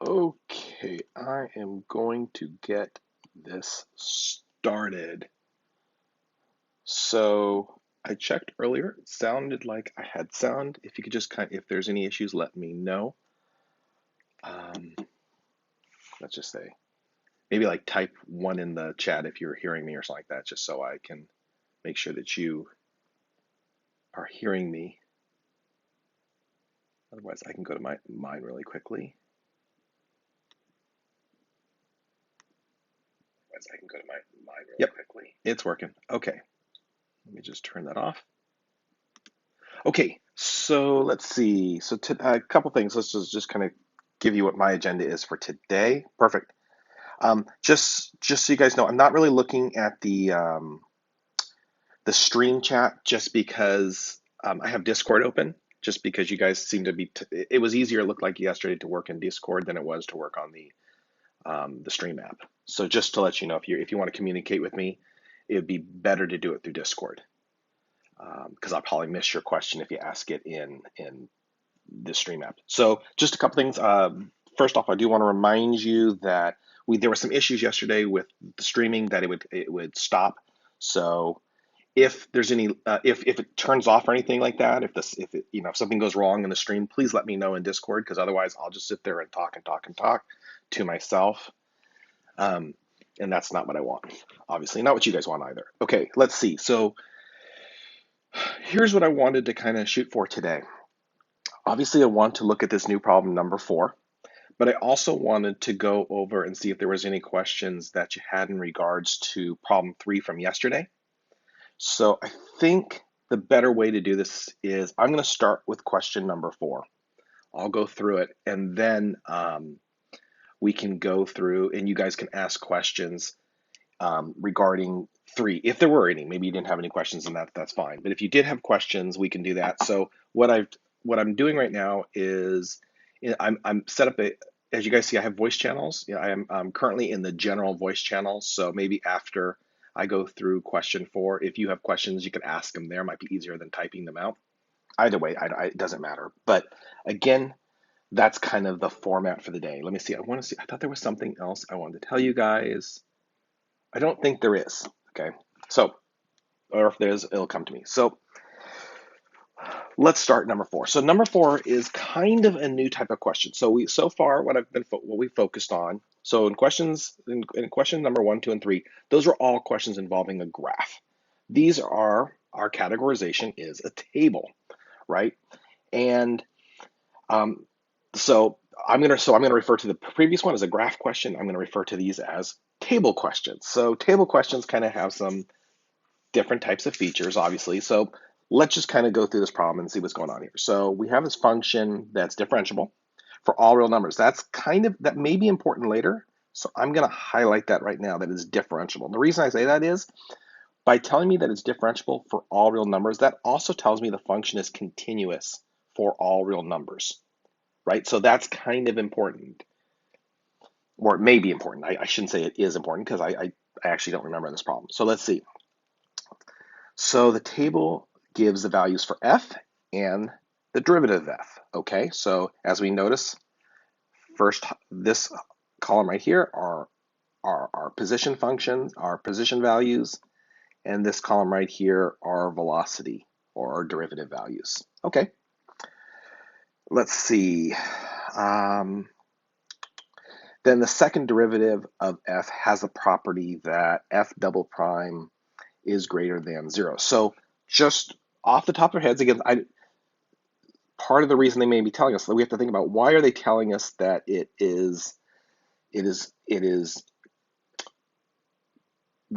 Okay, I am going to get this started. So I checked earlier. It sounded like I had sound. If you could just if there's any issues, let me know. Um, let's just say maybe like type one in the chat if you're hearing me or something like that, just so I can make sure that you are hearing me. Otherwise, I can go to mine really quickly. Yep, it's working. Okay, let me just turn that off. Okay, so let's see. So a couple things. Let's just kind of give you what my agenda is for today. Perfect. Just so you guys know, I'm not really looking at the stream chat just because I have Discord open. Just because you guys seem to be, it was easier. It looked like yesterday to work in Discord than it was to work on the Stream app. So just to let you know, if you want to communicate with me, it would be better to do it through Discord because I'll probably miss your question if you ask it in the Stream app. So just a couple things. First off, I do want to remind you that there were some issues yesterday with the streaming that it would stop. So if there's any if it turns off or anything like that, if something goes wrong in the stream, please let me know in Discord because otherwise I'll just sit there and talk and talk and talk to myself. Um, and that's not what I want. Obviously, not what you guys want either. Okay, let's see. So here's what I wanted to kind of shoot for today. Obviously, I want to look at this new problem number 4, but I also wanted to go over and see if there was any questions that you had in regards to problem 3 from yesterday. So I think the better way to do this is I'm going to start with question number 4. I'll go through it and then we can go through and you guys can ask questions regarding 3. If there were any, maybe you didn't have any questions and that's fine. But if you did have questions, we can do that. So what I'm doing right now is I'm set up as you guys see, I have voice channels. I'm currently in the general voice channel. So maybe after I go through question 4, if you have questions, you can ask them there. It might be easier than typing them out. Either way, it doesn't matter. But again, that's kind of the format for the day. Let me see. I thought there was something else I wanted to tell you guys. I don't think there is. Okay. So, or if there is, it'll come to me. So let's start number 4. So number 4 is kind of a new type of question. So far what we focused on. So in question number 1, 2, and 3, those are all questions involving a graph. These are our categorization is a table, right? And so I'm gonna refer to the previous one as a graph question. I'm gonna refer to these as table questions. So table questions kind of have some different types of features, obviously. So let's just kind of go through this problem and see what's going on here. So we have this function that's differentiable for all real numbers. That may be important later. So I'm going to highlight that right now that it's differentiable. The reason I say that is by telling me that it's differentiable for all real numbers, that also tells me the function is continuous for all real numbers, right? So that's kind of important, or it may be important. I shouldn't say it is important because I actually don't remember this problem. So let's see. So the table gives the values for f and the derivative of f. Okay, so as we notice, first this column right here are our position functions, our position values, and this column right here are velocity or our derivative values. Okay, let's see. Then the second derivative of f has a property that f double prime is greater than 0. So just off the top of our heads, again, part of the reason they may be telling us that we have to think about why are they telling us that it is the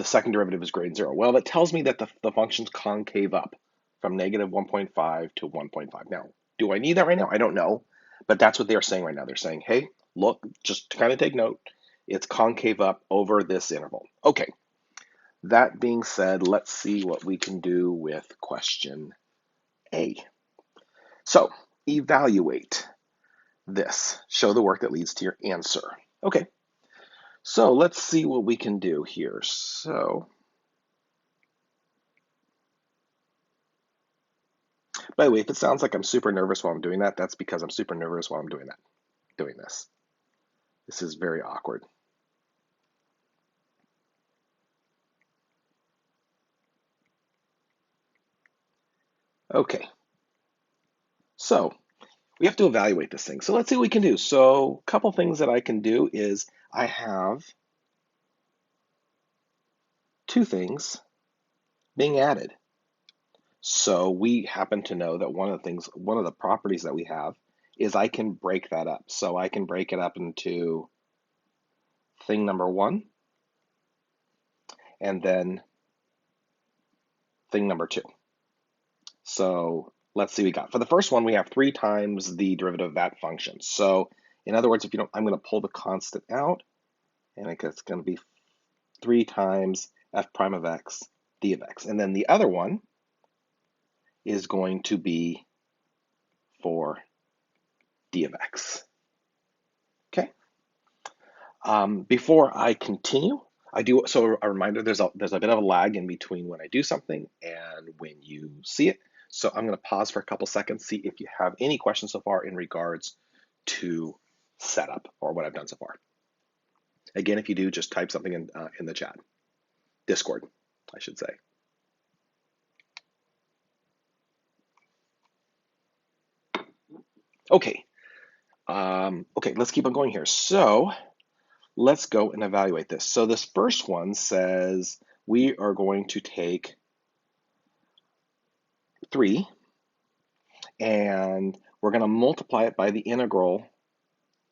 second derivative is greater than 0. Well, that tells me that the function's concave up from negative 1.5 to 1.5. Now, do I need that right now? I don't know, but that's what they're saying right now. They're saying, hey, look, just to kind of take note, it's concave up over this interval. Okay, that being said, let's see what we can do with question A. So, evaluate this. Show the work that leads to your answer. Okay, so let's see what we can do here. So, by the way, if it sounds like I'm super nervous while I'm doing that, that's because I'm super nervous while I'm doing this. This is very awkward. Okay, so we have to evaluate this thing. So let's see what we can do. So a couple things that I can do is I have two things being added. So we happen to know that one of the properties that we have is I can break that up. So I can break it up into thing number one and then thing number two. So let's see what we got. For the first one, we have 3 times the derivative of that function. So in other words, if you don't, I'm going to pull the constant out, and it's going to be 3 times f prime of x d of x. And then the other one is going to be for d of x. Okay. Before I continue, so a reminder, there's a bit of a lag in between when I do something and when you see it. So I'm going to pause for a couple seconds, see if you have any questions so far in regards to setup or what I've done so far. Again, if you do, just type something in the chat. Discord, I should say. Okay. Okay, let's keep on going here. So let's go and evaluate this. So this first one says we are going to take 3 and we're going to multiply it by the integral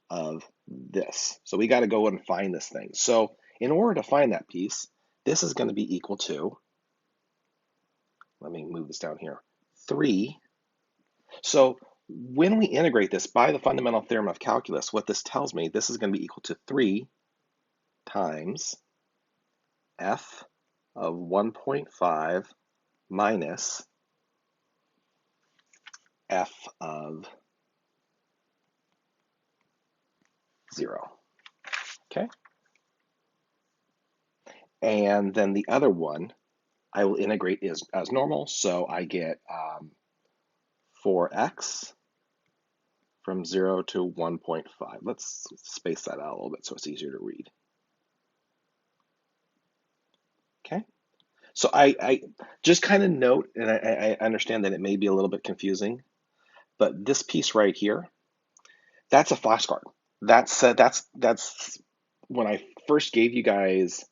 of this. So we got to go and find this thing. So in order to find that piece, this is going to be equal to, let me move this down here, 3. So when we integrate this by the fundamental theorem of calculus, what this tells me, this is going to be equal to 3 times f of 1.5 minus f of 0. Okay? And then the other one, I will integrate as normal. So I get 4x from 0 to 1.5. Let's space that out a little bit so it's easier to read. Okay? So I just kind of note, and I understand that it may be a little bit confusing, but this piece right here, that's a flashcard. That's when I first gave you guys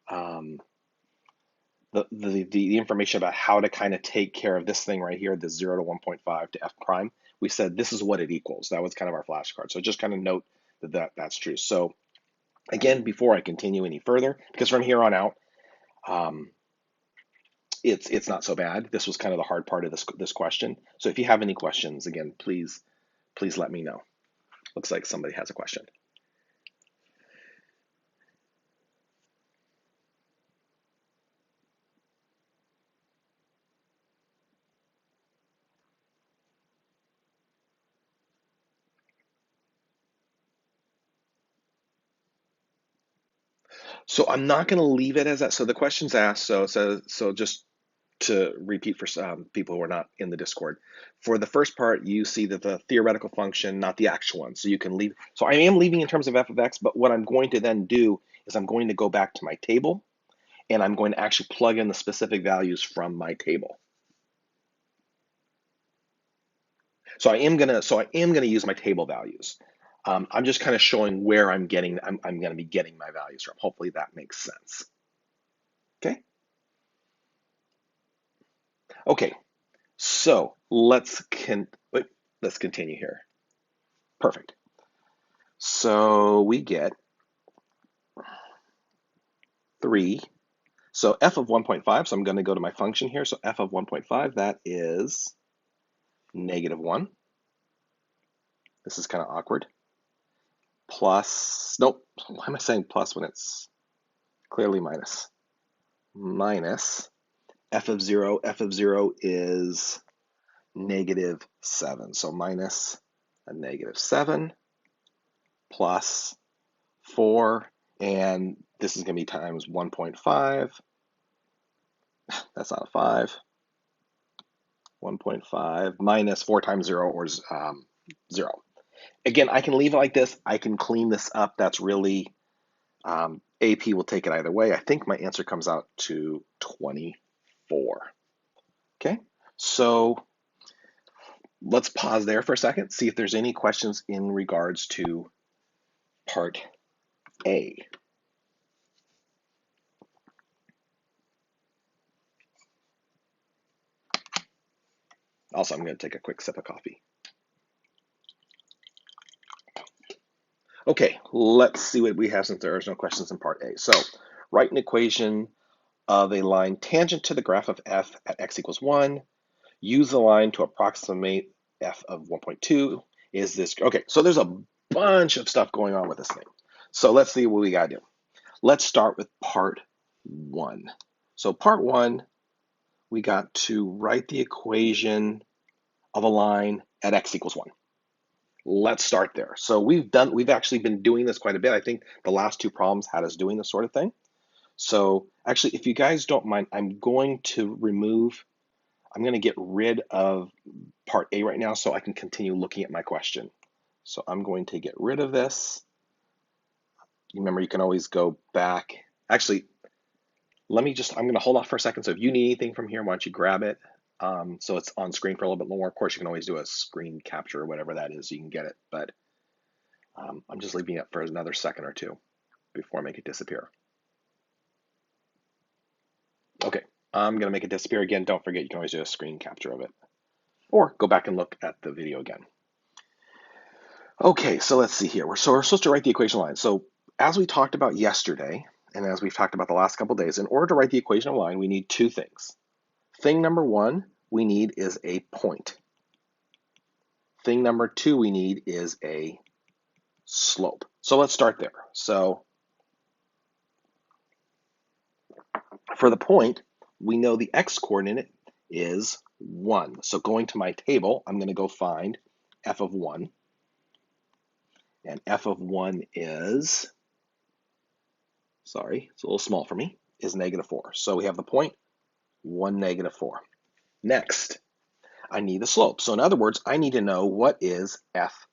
um, the information about how to kind of take care of this thing right here, the 0 to 1.5 to f prime. We said this is what it equals. That was kind of our flashcard. So just kind of note that's true. So again, before I continue any further, because from here on out, um, it's not so bad. This was kind of the hard part of this question. So if you have any questions, again, please let me know. Looks like somebody has a question. So I'm not going to leave it as that. So the question's asked. So just to repeat for people who are not in the Discord, for the first part, you see that the theoretical function, not the actual one. So you can leave. So I am leaving in terms of f of x, but what I'm going to then do is I'm going to go back to my table, and I'm going to actually plug in the specific values from my table. So I am gonna use my table values. I'm just kind of showing where I'm going to be getting my values from. Hopefully that makes sense. Okay. Okay. So let's continue here. Perfect. So we get 3. So f of 1.5. So I'm going to go to my function here. So f of 1.5, that is -1. This is kind of awkward. Plus, nope. Why am I saying plus when it's clearly minus? Minus f of 0. F of 0 is -7. So minus a -7 plus 4. And this is going to be times 1.5. That's not a 5. 1.5 minus 4 times 0 or 0. Again, I can leave it like this. I can clean this up. That's really, AP will take it either way. I think my answer comes out to 24. Okay, so let's pause there for a second, see if there's any questions in regards to part A. Also, I'm going to take a quick sip of coffee. Okay, let's see what we have since there is no questions in part A. So, write an equation of a line tangent to the graph of f at x equals 1. Use the line to approximate f of 1.2. Is this okay? So there's a bunch of stuff going on with this thing. So let's see what we got to do. Let's start with part 1. So part 1, we got to write the equation of a line at x equals 1. Let's start there. So we've actually been doing this quite a bit. I think the last two problems had us doing this sort of thing. So actually, if you guys don't mind, I'm going to get rid of part A right now so I can continue looking at my question. So I'm going to get rid of this. Remember, you can always go back. Actually, I'm going to hold off for a second. So if you need anything from here, why don't you grab it? So it's on screen for a little bit more. Of course, you can always do a screen capture or whatever that is so you can get it. But I'm just leaving it for another second or two before I make it disappear. Okay, I'm going to make it disappear again. Don't forget, you can always do a screen capture of it. Or go back and look at the video again. Okay, so let's see here. We're supposed to write the equation line. So as we talked about yesterday, and as we've talked about the last couple of days, in order to write the equation of line, we need two things. Thing number one we need is a point. Thing number two we need is a slope. So let's start there. So for the point, we know the x-coordinate is 1. So going to my table, I'm going to go find f of 1. And f of 1 is, sorry, it's a little small for me, is -4. So we have the point, 1, -4. Next, I need the slope. So in other words, I need to know what is f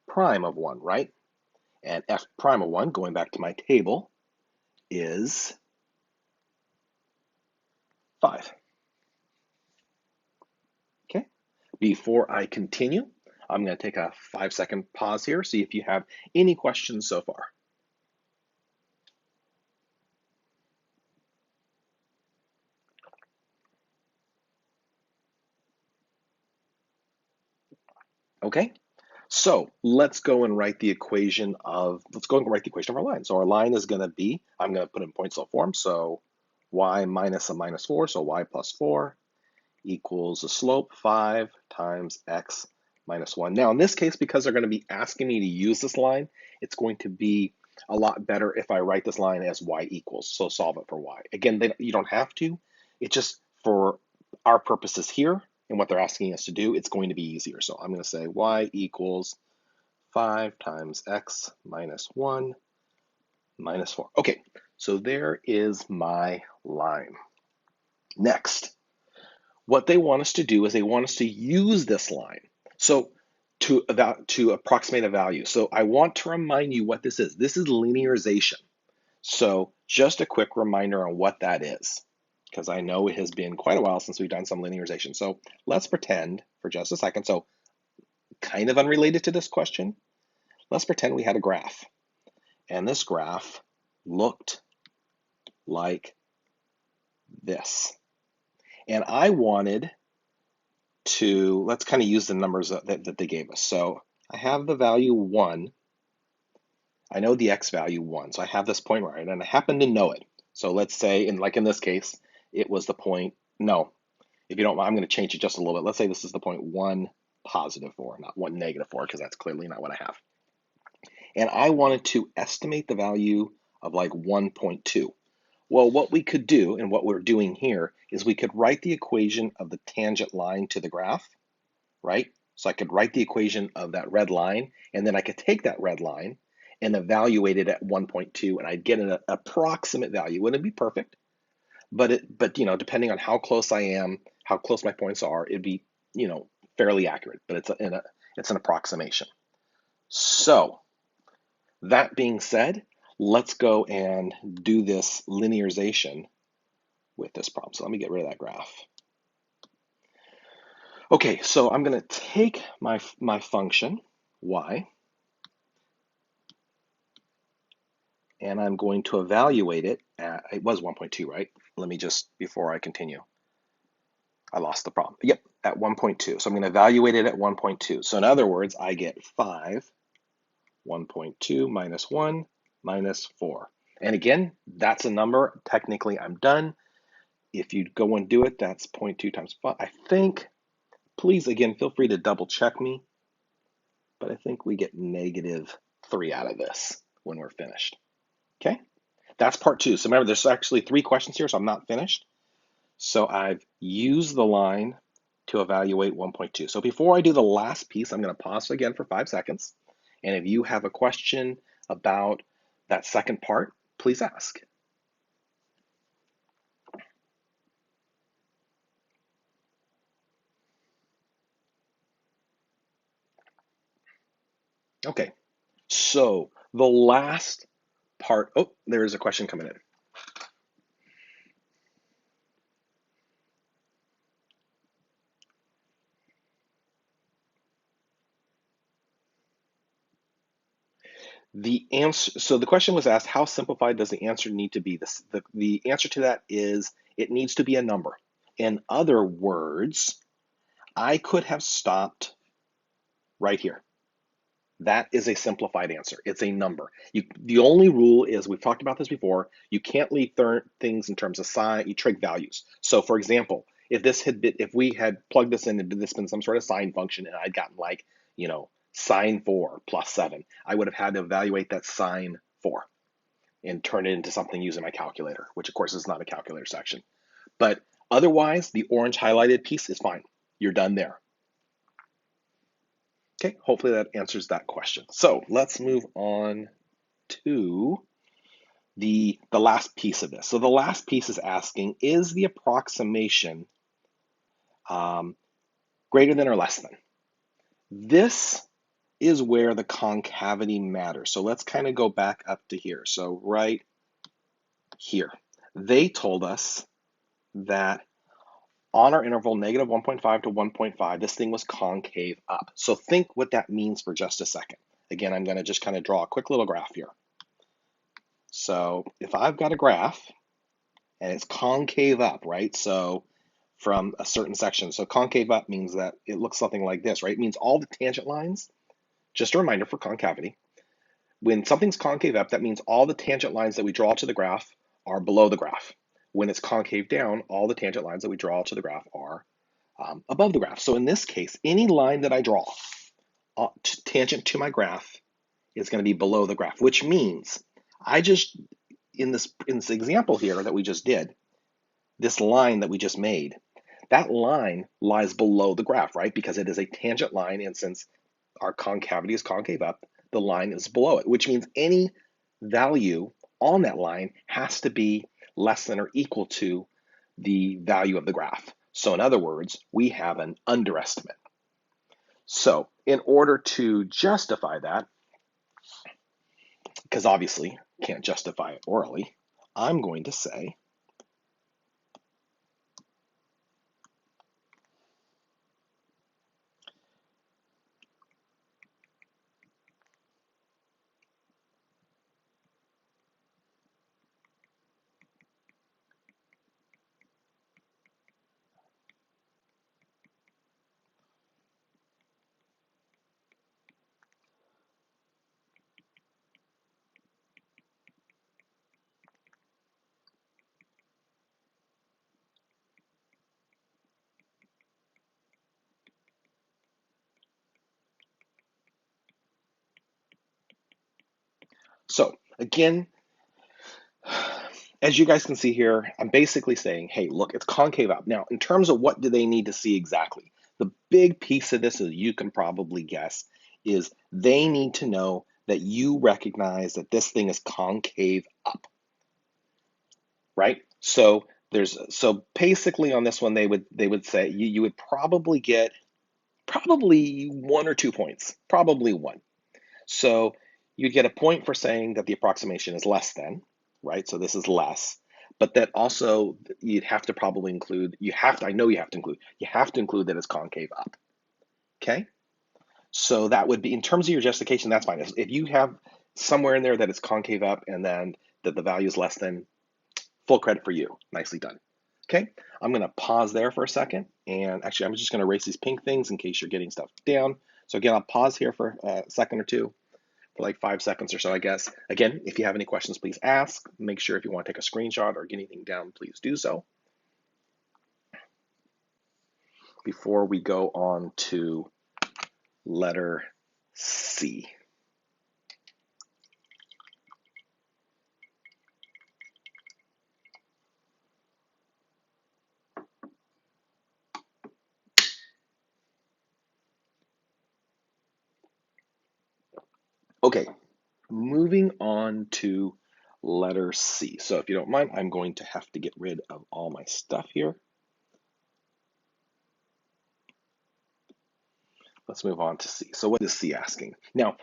prime of 1, right? And f prime of 1, going back to my table, is 5. Okay, before I continue, I'm going to take a 5-second pause here, see if you have any questions so far. Okay, so let's go and write the equation of our line. So our line is going to be, I'm going to put it in point cell form, so y minus a -4, so y plus 4 equals the slope 5 times x minus 1. Now in this case, because they're going to be asking me to use this line, it's going to be a lot better if I write this line as y equals, so solve it for y. Again, you don't have to, it's just for our purposes here and what they're asking us to do, it's going to be easier. So I'm going to say y equals 5 times x minus 1 minus 4. Okay, so there is my line. Next, what they want us to do is they want us to use this line. So to approximate a value. So I want to remind you what this is. This is linearization. So just a quick reminder on what that is, because I know it has been quite a while since we've done some linearization. So let's pretend for just a second. So kind of unrelated to this question, let's pretend we had a graph. And this graph looked like this. And I wanted to, let's kind of use the numbers that they gave us. So I have the value 1. I know the x value 1. So I have this point right, and I happen to know it. So let's say, like in this case, it was the point, no, if you don't mind, I'm going to change it just a little bit. Let's say this is the point 1, +4, not 1, -4, because that's clearly not what I have. And I wanted to estimate the value of like 1.2. Well, what we could do, and what we're doing here, is we could write the equation of the tangent line to the graph, right? So I could write the equation of that red line, and then I could take that red line and evaluate it at 1.2, and I'd get an approximate value. Wouldn't be perfect, but depending on how close I am, how close my points are, it'd be, fairly accurate. But it's an approximation. So that being said, let's go and do this linearization with this problem. So let me get rid of that graph. Okay, so I'm going to take my function, y, and I'm going to evaluate it at, it was 1.2, right? Let me just, before I continue, I lost the problem. Yep, at 1.2. So I'm going to evaluate it at 1.2. So in other words, I get 5, 1.2 minus 1 minus 4. And again, that's a number. Technically, I'm done. If you go and do it, that's 0.2 times 5. I think, please, again, feel free to double check me, but I think we get negative 3 out of this when we're finished. Okay, that's part 2. So remember, there's actually 3 questions here, so I'm not finished. So I've used the line to evaluate 1.2. So before I do the last piece, I'm going to pause again for 5 seconds. And if you have a question about that second part, please ask. Okay, so the last part, oh, there is a question coming in. The answer, so the question was asked, how simplified does the answer need to be? The answer to that is it needs to be a number. In other words, I could have stopped right here. That is a simplified answer. It's a number. The only rule is, we've talked about this before, you can't leave things in terms of sign, you trig values. So for example, if we had plugged this in and did this in some sort of sine function and I'd gotten like, sine 4 plus 7, I would have had to evaluate that sine 4 and turn it into something using my calculator, which of course is not a calculator section. But otherwise, the orange highlighted piece is fine. You're done there. Okay, hopefully that answers that question. So let's move on to the last piece of this. So the last piece is asking, is the approximation greater than or less than? This is where the concavity matters. So let's kind of go back up to here. So right here, they told us that on our interval negative 1.5 to 1.5, this thing was concave up. So think what that means for just a second. Again, I'm going to just kind of draw a quick little graph here. So if I've got a graph and it's concave up, right? So from a certain section. So concave up means that it looks something like this, right? It means all the tangent lines, just a reminder for concavity, when something's concave up, that means all the tangent lines that we draw to the graph are below the graph. When it's concave down, all the tangent lines that we draw to the graph are above the graph. So in this case, any line that I draw tangent to my graph is going to be below the graph, which means I just, in this example here that we just did, this line that we just made, that line lies below the graph, right? Because it is a tangent line, and since our concavity is concave up, the line is below it, which means any value on that line has to be less than or equal to the value of the graph. So in other words, we have an underestimate. So in order to justify that, because obviously can't justify it orally, I'm going to say so. Again, as you guys can see here, I'm basically saying, hey, look, it's concave up. Now, in terms of what do they need to see exactly, the big piece of this, as you can probably guess, is they need to know that you recognize that this thing is concave up, right? So basically on this one, they would say you would probably get 1 or 2 points, probably 1. So you'd get a point for saying that the approximation is less than, right? So this is less, but that also you'd have to probably include, I know you have to include that it's concave up, okay? So that would be, in terms of your justification, that's fine. If you have somewhere in there that it's concave up and then that the value is less than, full credit for you. Nicely done. Okay, I'm going to pause there for a second. And actually, I'm just going to erase these pink things in case you're getting stuff down. So again, I'll pause here for a second or two, for like 5 seconds or so, I guess. Again, if you have any questions, please ask. Make sure if you want to take a screenshot or get anything down, please do so. Before we go on to letter C. Okay, moving on to letter C. So if you don't mind, I'm going to have to get rid of all my stuff here. Let's move on to C. So what is C asking? Now,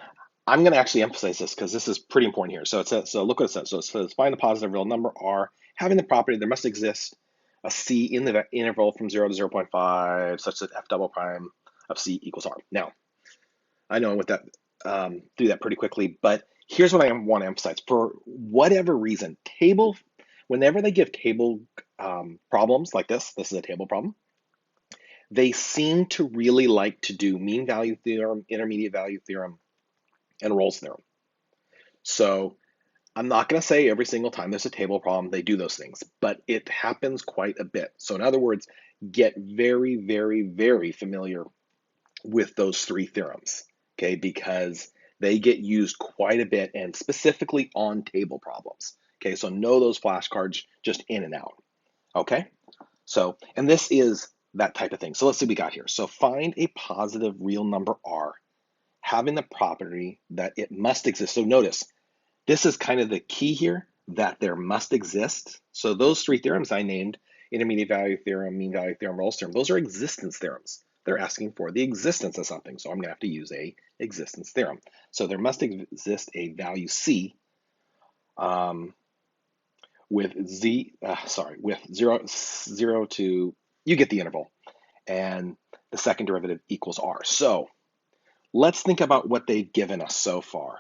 I'm going to actually emphasize this because this is pretty important here. So it says, so look what it says. So it says find the positive real number R having the property there must exist a C in the interval from 0 to 0.5 such that f double prime of C equals R. Now, I know I went through that pretty quickly, but here's what I want to emphasize. For whatever reason, whenever they give table problems like this is a table problem, they seem to really like to do mean value theorem, intermediate value theorem, and Rolle's theorem. So I'm not going to say every single time there's a table problem they do those things, but it happens quite a bit. So in other words, get very, very, very familiar with those three theorems, okay? Because they get used quite a bit and specifically on table problems, okay? So know those flashcards just in and out, okay? So, and this is that type of thing. So let's see what we got here. So find a positive real number R having the property that it must exist. So notice, this is kind of the key here, that there must exist. So those three theorems I named, intermediate value theorem, mean value theorem, Rolle's theorem, those are existence theorems. They're asking for the existence of something. So I'm going to have to use a existence theorem. So there must exist a value C with with 0 to, you get the interval, and the second derivative equals R. So let's think about what they've given us so far.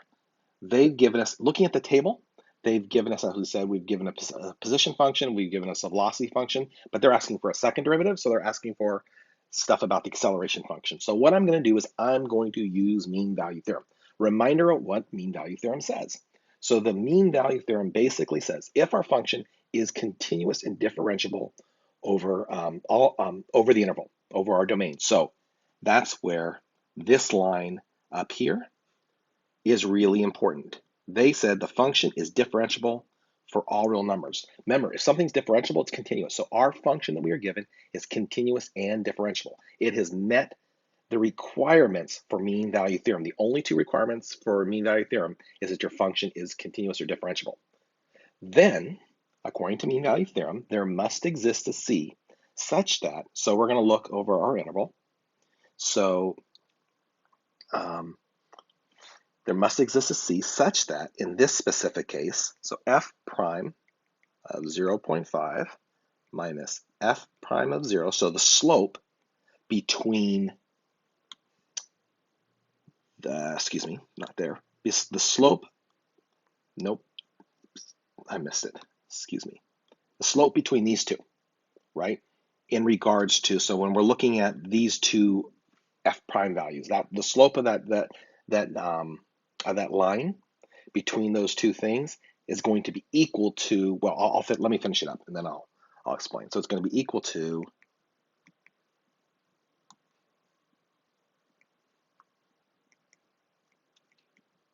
They've given us, looking at the table, they've given us, as we said, we've given a position function, we've given us a velocity function, but they're asking for a second derivative, so they're asking for stuff about the acceleration function. So what I'm going to do is I'm going to use mean value theorem. Reminder of what mean value theorem says. So the mean value theorem basically says if our function is continuous and differentiable over over the interval, over our domain. So that's where this line up here is really important. They said the function is differentiable for all real numbers. Remember, if something's differentiable, it's continuous. So our function that we are given is continuous and differentiable. It has met the requirements for mean value theorem. The only two requirements for mean value theorem is that your function is continuous or differentiable. Then, according to mean value theorem, there must exist a C such that, so we're going to look over our interval. So there must exist a C such that in this specific case, so f prime of 0.5 minus f prime of 0, so the slope between the, excuse me, not there, the slope, nope, I missed it, excuse me, the slope between these two, right, in regards to, so when we're looking at these two f prime values, that the slope of that line between those two things is going to be equal to, well, let me finish it up and then I'll explain. So it's going to be equal to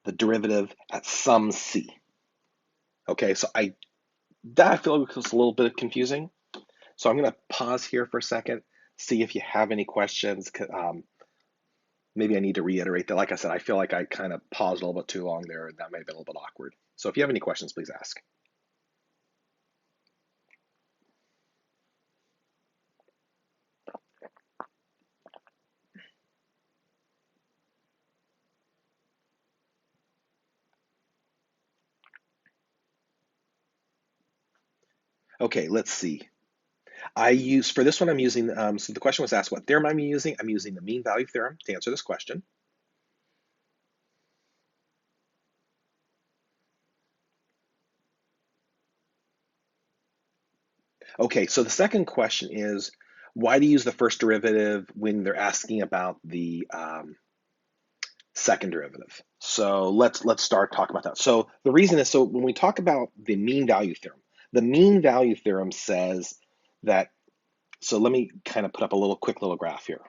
the derivative at some C. Okay, so that I feel like was a little bit confusing. So I'm going to pause here for a second, see if you have any questions. Maybe I need to reiterate that. Like I said, I feel like I kind of paused a little bit too long there, and that may have been a little bit awkward. So if you have any questions, please ask. Okay, let's see. For this one, I'm using, so the question was asked, what theorem I'm using? I'm using the mean value theorem to answer this question. Okay, so the second question is, why do you use the first derivative when they're asking about the second derivative? So let's start talking about that. So the reason is, so when we talk about the mean value theorem, the mean value theorem says that, so let me kind of put up a quick little graph here.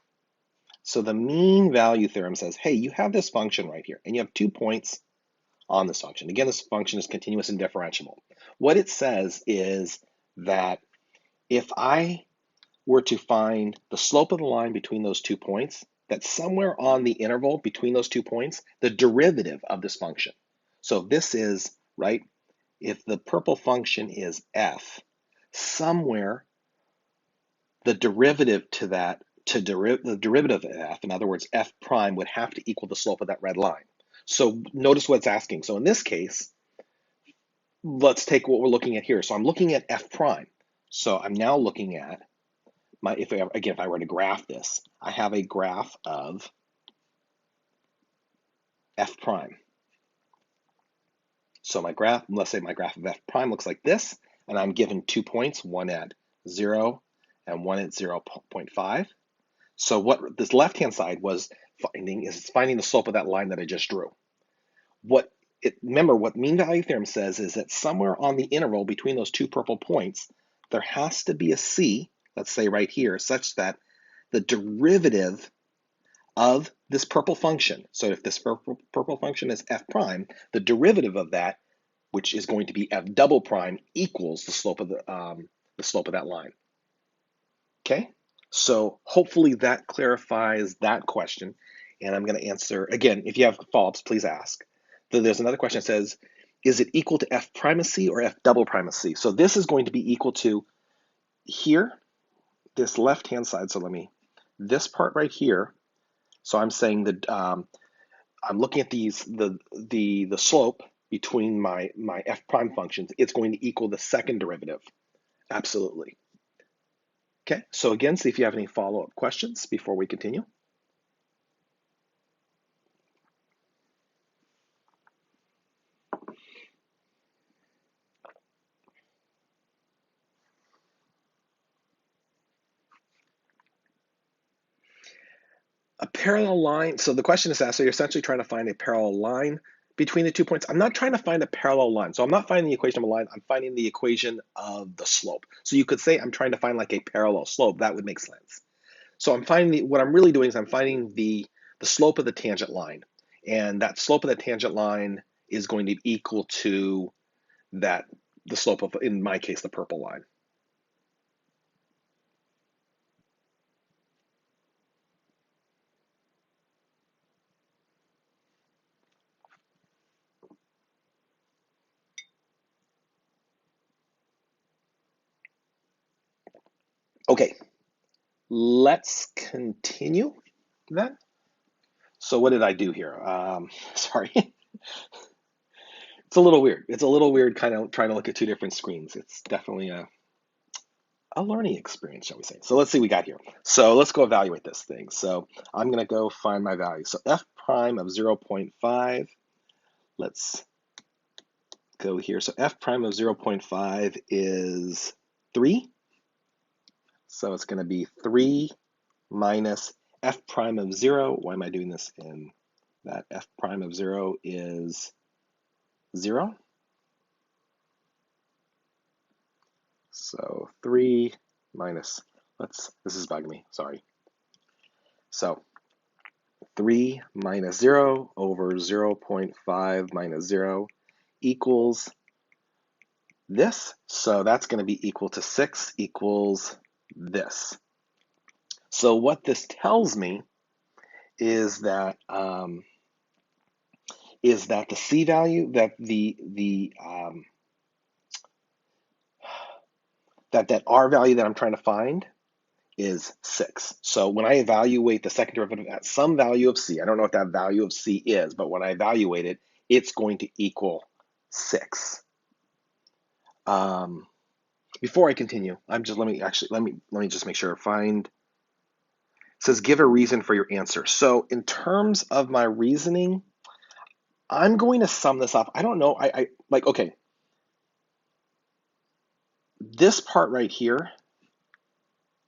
So the mean value theorem says, hey, you have this function right here, and you have 2 points on this function. Again, this function is continuous and differentiable. What it says is that if I were to find the slope of the line between those 2 points, that somewhere on the interval between those 2 points, the derivative of this function. So this is, right, if the purple function is f, somewhere the derivative to that, the derivative of f, in other words, f prime, would have to equal the slope of that red line. So notice what it's asking. So in this case, let's take what we're looking at here. So I'm looking at f prime. So I'm now looking at if I were to graph this, I have a graph of f prime. So my graph, let's say my graph of f prime looks like this, and I'm given 2 points, one at 0 and one at 0.5. So what this left-hand side was finding is finding the slope of that line that I just drew. Remember, what mean value theorem says is that somewhere on the interval between those 2 purple points, there has to be a c, let's say right here, such that the derivative of this purple function, so if this purple function is f prime, the derivative of that, which is going to be f double prime, equals the slope of that line. Okay, so hopefully that clarifies that question, and I'm going to answer again. If you have follow-ups, please ask. There's another question that says, is it equal to f primacy or f double primacy? So this is going to be equal to here, this left-hand side. So this part right here. So I'm saying that I'm looking at the slope between my f prime functions. It's going to equal the second derivative. Absolutely. Okay, so again, see if you have any follow-up questions before we continue. A parallel line, so the question is asked, so you're essentially trying to find a parallel line between the 2 points. I'm not trying to find a parallel line. So I'm not finding the equation of a line, I'm finding the equation of the slope. So you could say I'm trying to find like a parallel slope. That would make sense. So I'm finding, what I'm really doing is I'm finding the slope of the tangent line. And that slope of the tangent line is going to be equal to the slope of, in my case, the purple line. Okay, let's continue then. So what did I do here? Sorry. It's a little weird. It's a little weird kind of trying to look at 2 different screens. It's definitely a learning experience, shall we say. So let's see what we got here. So let's go evaluate this thing. So I'm going to go find my value. So f prime of 0.5, let's go here. So f prime of 0.5 is 3. So it's going to be 3 minus f prime of 0. Why am I doing this in that? F prime of 0 is 0. So 3 minus, this is bugging me, sorry. So 3 minus 0 over 0.5 minus 0 equals this. So that's going to be equal to 6 equals this. So what this tells me is that the C value, that that R value that I'm trying to find is 6. So when I evaluate the second derivative at some value of C, I don't know what that value of C is, but when I evaluate it, it's going to equal 6. Before I continue, let me just make sure. Find it says give a reason for your answer. So in terms of my reasoning, I'm going to sum this up. I don't know. I like okay. This part right here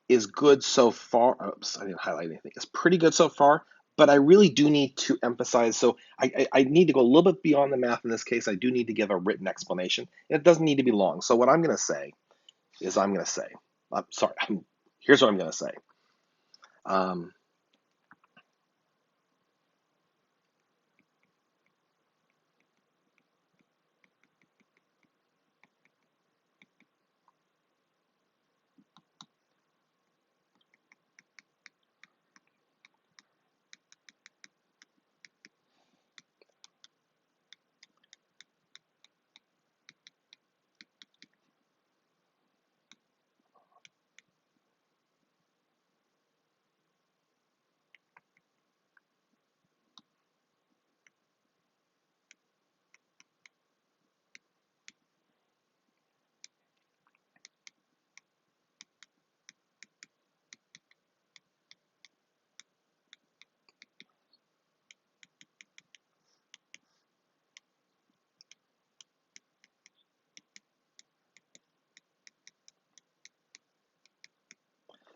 is good so far. Oops, I didn't highlight anything. It's pretty good so far, but I really do need to emphasize. So I need to go a little bit beyond the math in this case. I do need to give a written explanation. It doesn't need to be long. So what I'm going to say is I'm sorry. Here's what I'm going to say. Um,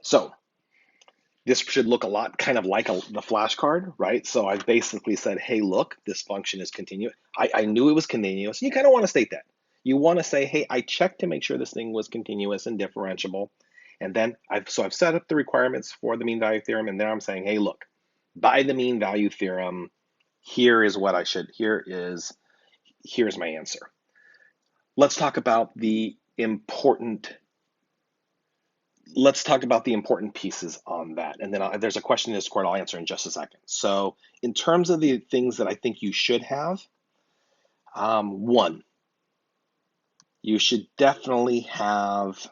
so this should look a lot kind of like the flashcard, right? So I basically said, hey, look, this function is continuous. I knew it was continuous. You kind of want to state that. You want to say, hey, I checked to make sure this thing was continuous and differentiable. And then I've set up the requirements for the mean value theorem. And then I'm saying, hey, look, by the mean value theorem, here's my answer. Let's talk about the important pieces on that. And then there's a question in Discord I'll answer in just a second. So in terms of the things that I think you should have, one, you should definitely have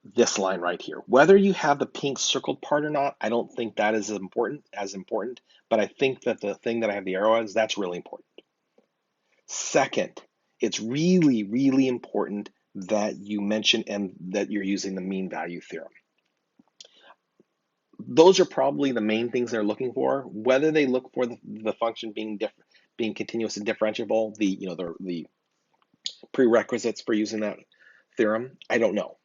this line right here. Whether you have the pink circled part or not, I don't think that is important, but I think that the thing that I have the arrow as, that's really important. Second, it's really, really important that you mention and that you're using the mean value theorem. Those are probably the main things they're looking for. Whether they look for the function being continuous and differentiable, the prerequisites for using that theorem, I don't know.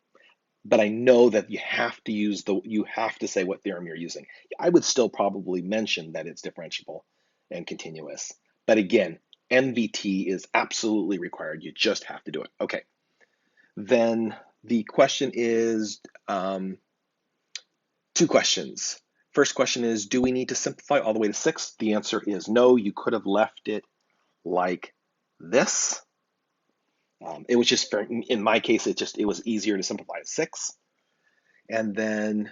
But I know that you have to say what theorem you're using. I would still probably mention that it's differentiable and continuous. But again, MVT is absolutely required. You just have to do it. Okay. Then the question is two questions. First question is, do we need to simplify all the way to 6? The answer is no. You could have left it like this. It was just, in my case, it was easier to simplify to 6. And then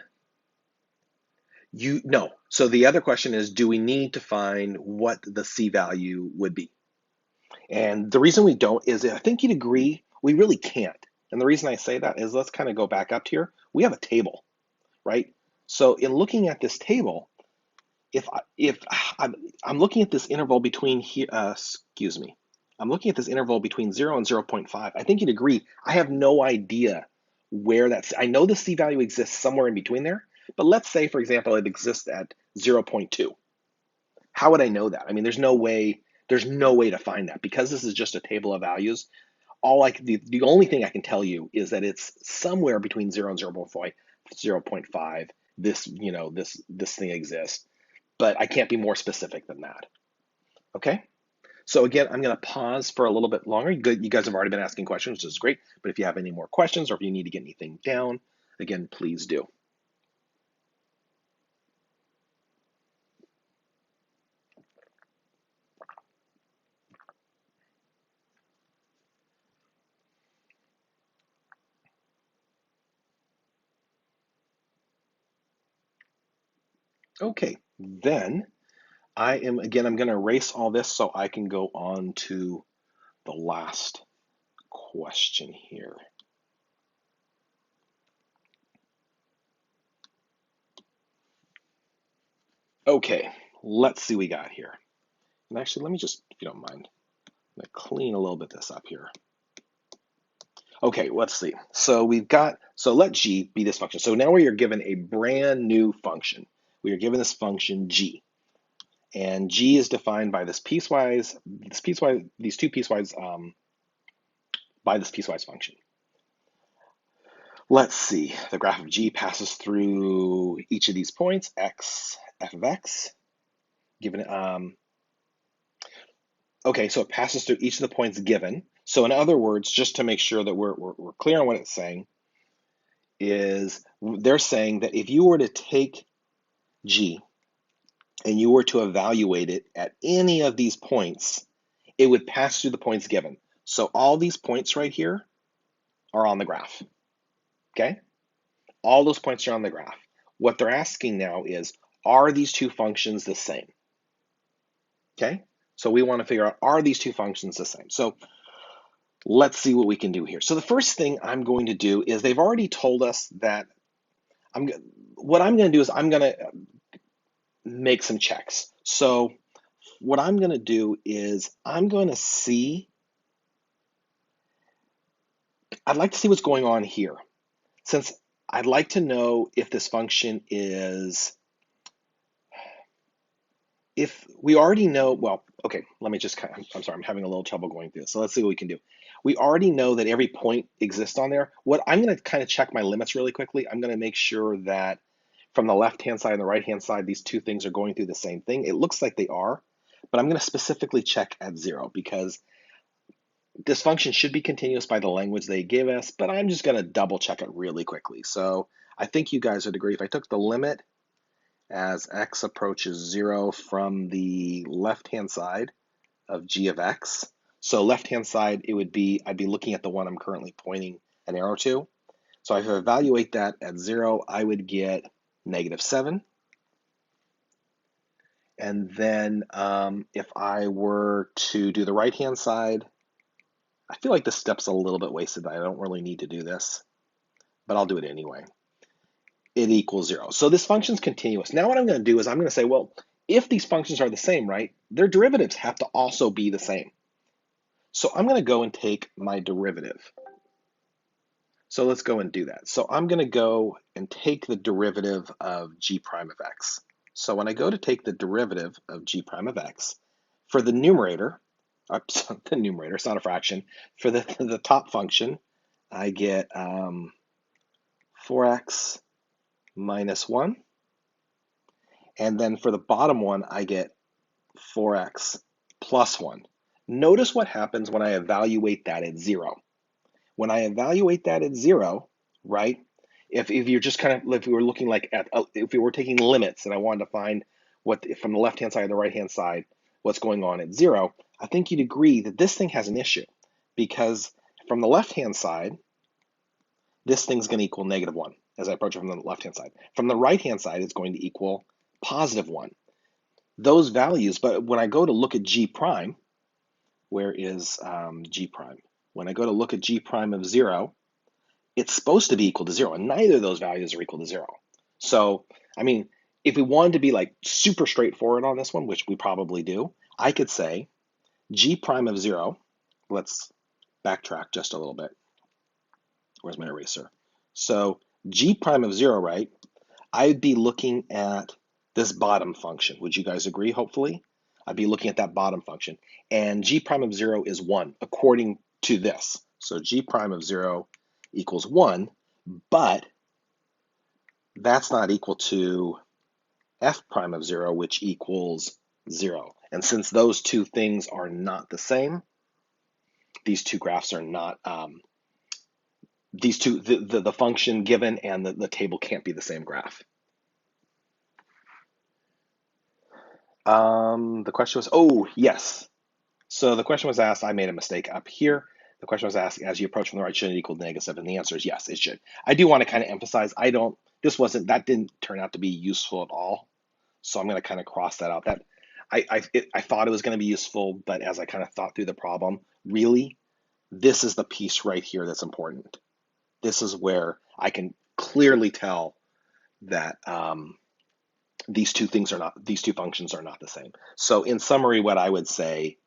no. So the other question is, do we need to find what the C value would be? And the reason we don't is, I think you'd agree, we really can't. And the reason I say that is, let's kind of go back up here. We have a table, right? So in looking at this table, if I'm looking at this interval between here, excuse me, I'm looking at this interval between 0 and 0.5. I think you'd agree, I have no idea where I know the C value exists somewhere in between there, but let's say, for example, it exists at 0.2. How would I know that? I mean, there's no way to find that because this is just a table of values. The only thing I can tell you is that it's somewhere between 0 and 0.5. This thing exists, but I can't be more specific than that. Okay? So again, I'm going to pause for a little bit longer. You guys have already been asking questions, which is great. But if you have any more questions or if you need to get anything down, again, please do. Okay, then I'm going to erase all this so I can go on to the last question here. Okay, let's see what we got here. And actually, let me just, if you don't mind, I'm going to clean a little bit this up here. Okay, let's see. So let G be this function. So now we are given a brand new function. We are given this function G. And G is defined by these two piecewise, by this piecewise function. Let's see. The graph of G passes through each of these points, x, f of x, given, okay, so it passes through each of the points given. So in other words, just to make sure that we're clear on what it's saying, is they're saying that if you were to take G and you were to evaluate it at any of these points, it would pass through the points given. So all these points right here are on the graph, okay? All those points are on the graph. What they're asking now is, are these two functions the same? Okay, so we want to figure out, are these two functions the same? So let's see what we can do here. So the first thing I'm going to do is, they've already told us that what I'm going to do is I'm going to make some checks. So what I'm going to do is I'm going to see, I'd like to see what's going on here, since I'd like to know if this function is, if we already know, well, okay, let me just I'm sorry, I'm having a little trouble going through this. So let's see what we can do. We already know that every point exists on there. What I'm going to kind of check my limits really quickly. I'm going to make sure that from the left-hand side and the right-hand side, these two things are going through the same thing. It looks like they are, but I'm going to specifically check at 0, because this function should be continuous by the language they give us, but I'm just going to double check it really quickly. So I think you guys would agree, if I took the limit as x approaches 0 from the left-hand side of g of x. So left-hand side, it would be, I'd be looking at the one I'm currently pointing an arrow to. So if I evaluate that at 0, I would get -7. And then if I were to do the right-hand side, I feel like this step's a little bit wasted. I don't really need to do this, but I'll do it anyway. It equals 0. So this function's continuous. Now what I'm going to do is I'm going to say, well, if these functions are the same, right, their derivatives have to also be the same. So I'm going to go and take my derivative. So let's go and do that. So I'm going to go and take the derivative of g prime of x. So when I go to take the derivative of g prime of x, for the numerator, the numerator, it's not a fraction, for the top function, I get 4x minus 1. And then for the bottom one, I get 4x plus 1. Notice what happens when I evaluate that at 0. When I evaluate that at 0, right, if you're just kind of, if we were looking like at, if we were taking limits and I wanted to find what, from the left-hand side or the right-hand side, what's going on at 0, I think you'd agree that this thing has an issue, because from the left-hand side, this thing's going to equal -1 as I approach it from the left-hand side. From the right-hand side, it's going to equal +1. Those values, but when I go to look at g prime, where is g prime? When I go to look at g prime of 0, it's supposed to be equal to 0, and neither of those values are equal to 0. So, I mean, if we wanted to be like super straightforward on this one, which we probably do, I could say g prime of 0, let's backtrack just a little bit. Where's my eraser? So g prime of 0, right, I'd be looking at this bottom function. Would you guys agree, hopefully? I'd be looking at that bottom function. And g prime of 0 is 1, according to this. So g prime of 0 equals 1, but that's not equal to f prime of 0, which equals 0. And since those two things are not the same, these two graphs are not, these two, the function given and the table can't be the same graph. The question was, oh, yes. So the question was asked, I made a mistake up here. The question was asked, as you approach from the right, should it equal -7? And the answer is yes, it should. I do want to kind of emphasize, that didn't turn out to be useful at all. So I'm going to kind of cross that out. That I thought it was going to be useful, but as I kind of thought through the problem, really, this is the piece right here that's important. This is where I can clearly tell that these two functions are not the same. So in summary, what I would say,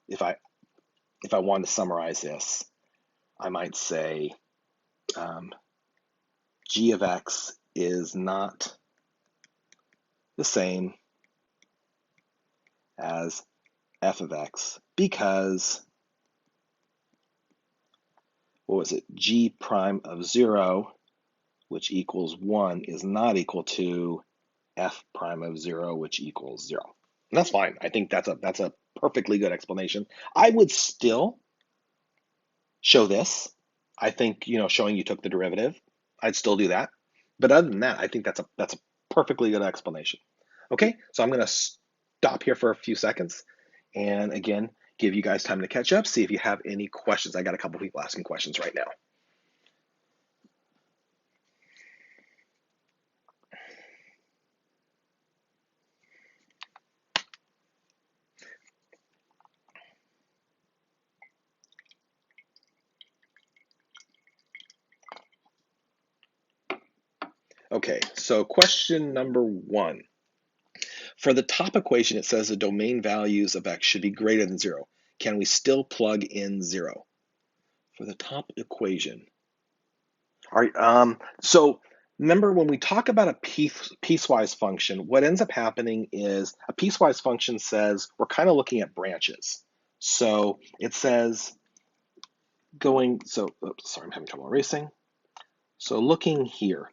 if I wanted to summarize this, I might say g of x is not the same as f of x because, what was it, g prime of 0, which equals 1, is not equal to f prime of 0, which equals 0. And that's fine. I think that's a perfectly good explanation. I would still show this. I think, showing you took the derivative, I'd still do that. But other than that, I think that's a perfectly good explanation. Okay, so I'm going to stop here for a few seconds and again, give you guys time to catch up, see if you have any questions. I got a couple people asking questions right now. Okay, so question number 1. For the top equation, it says the domain values of x should be greater than 0. Can we still plug in 0? For the top equation. All right, so remember when we talk about a piecewise function, what ends up happening is a piecewise function says we're kind of looking at branches. So it says oops, sorry, I'm having trouble erasing. So looking here,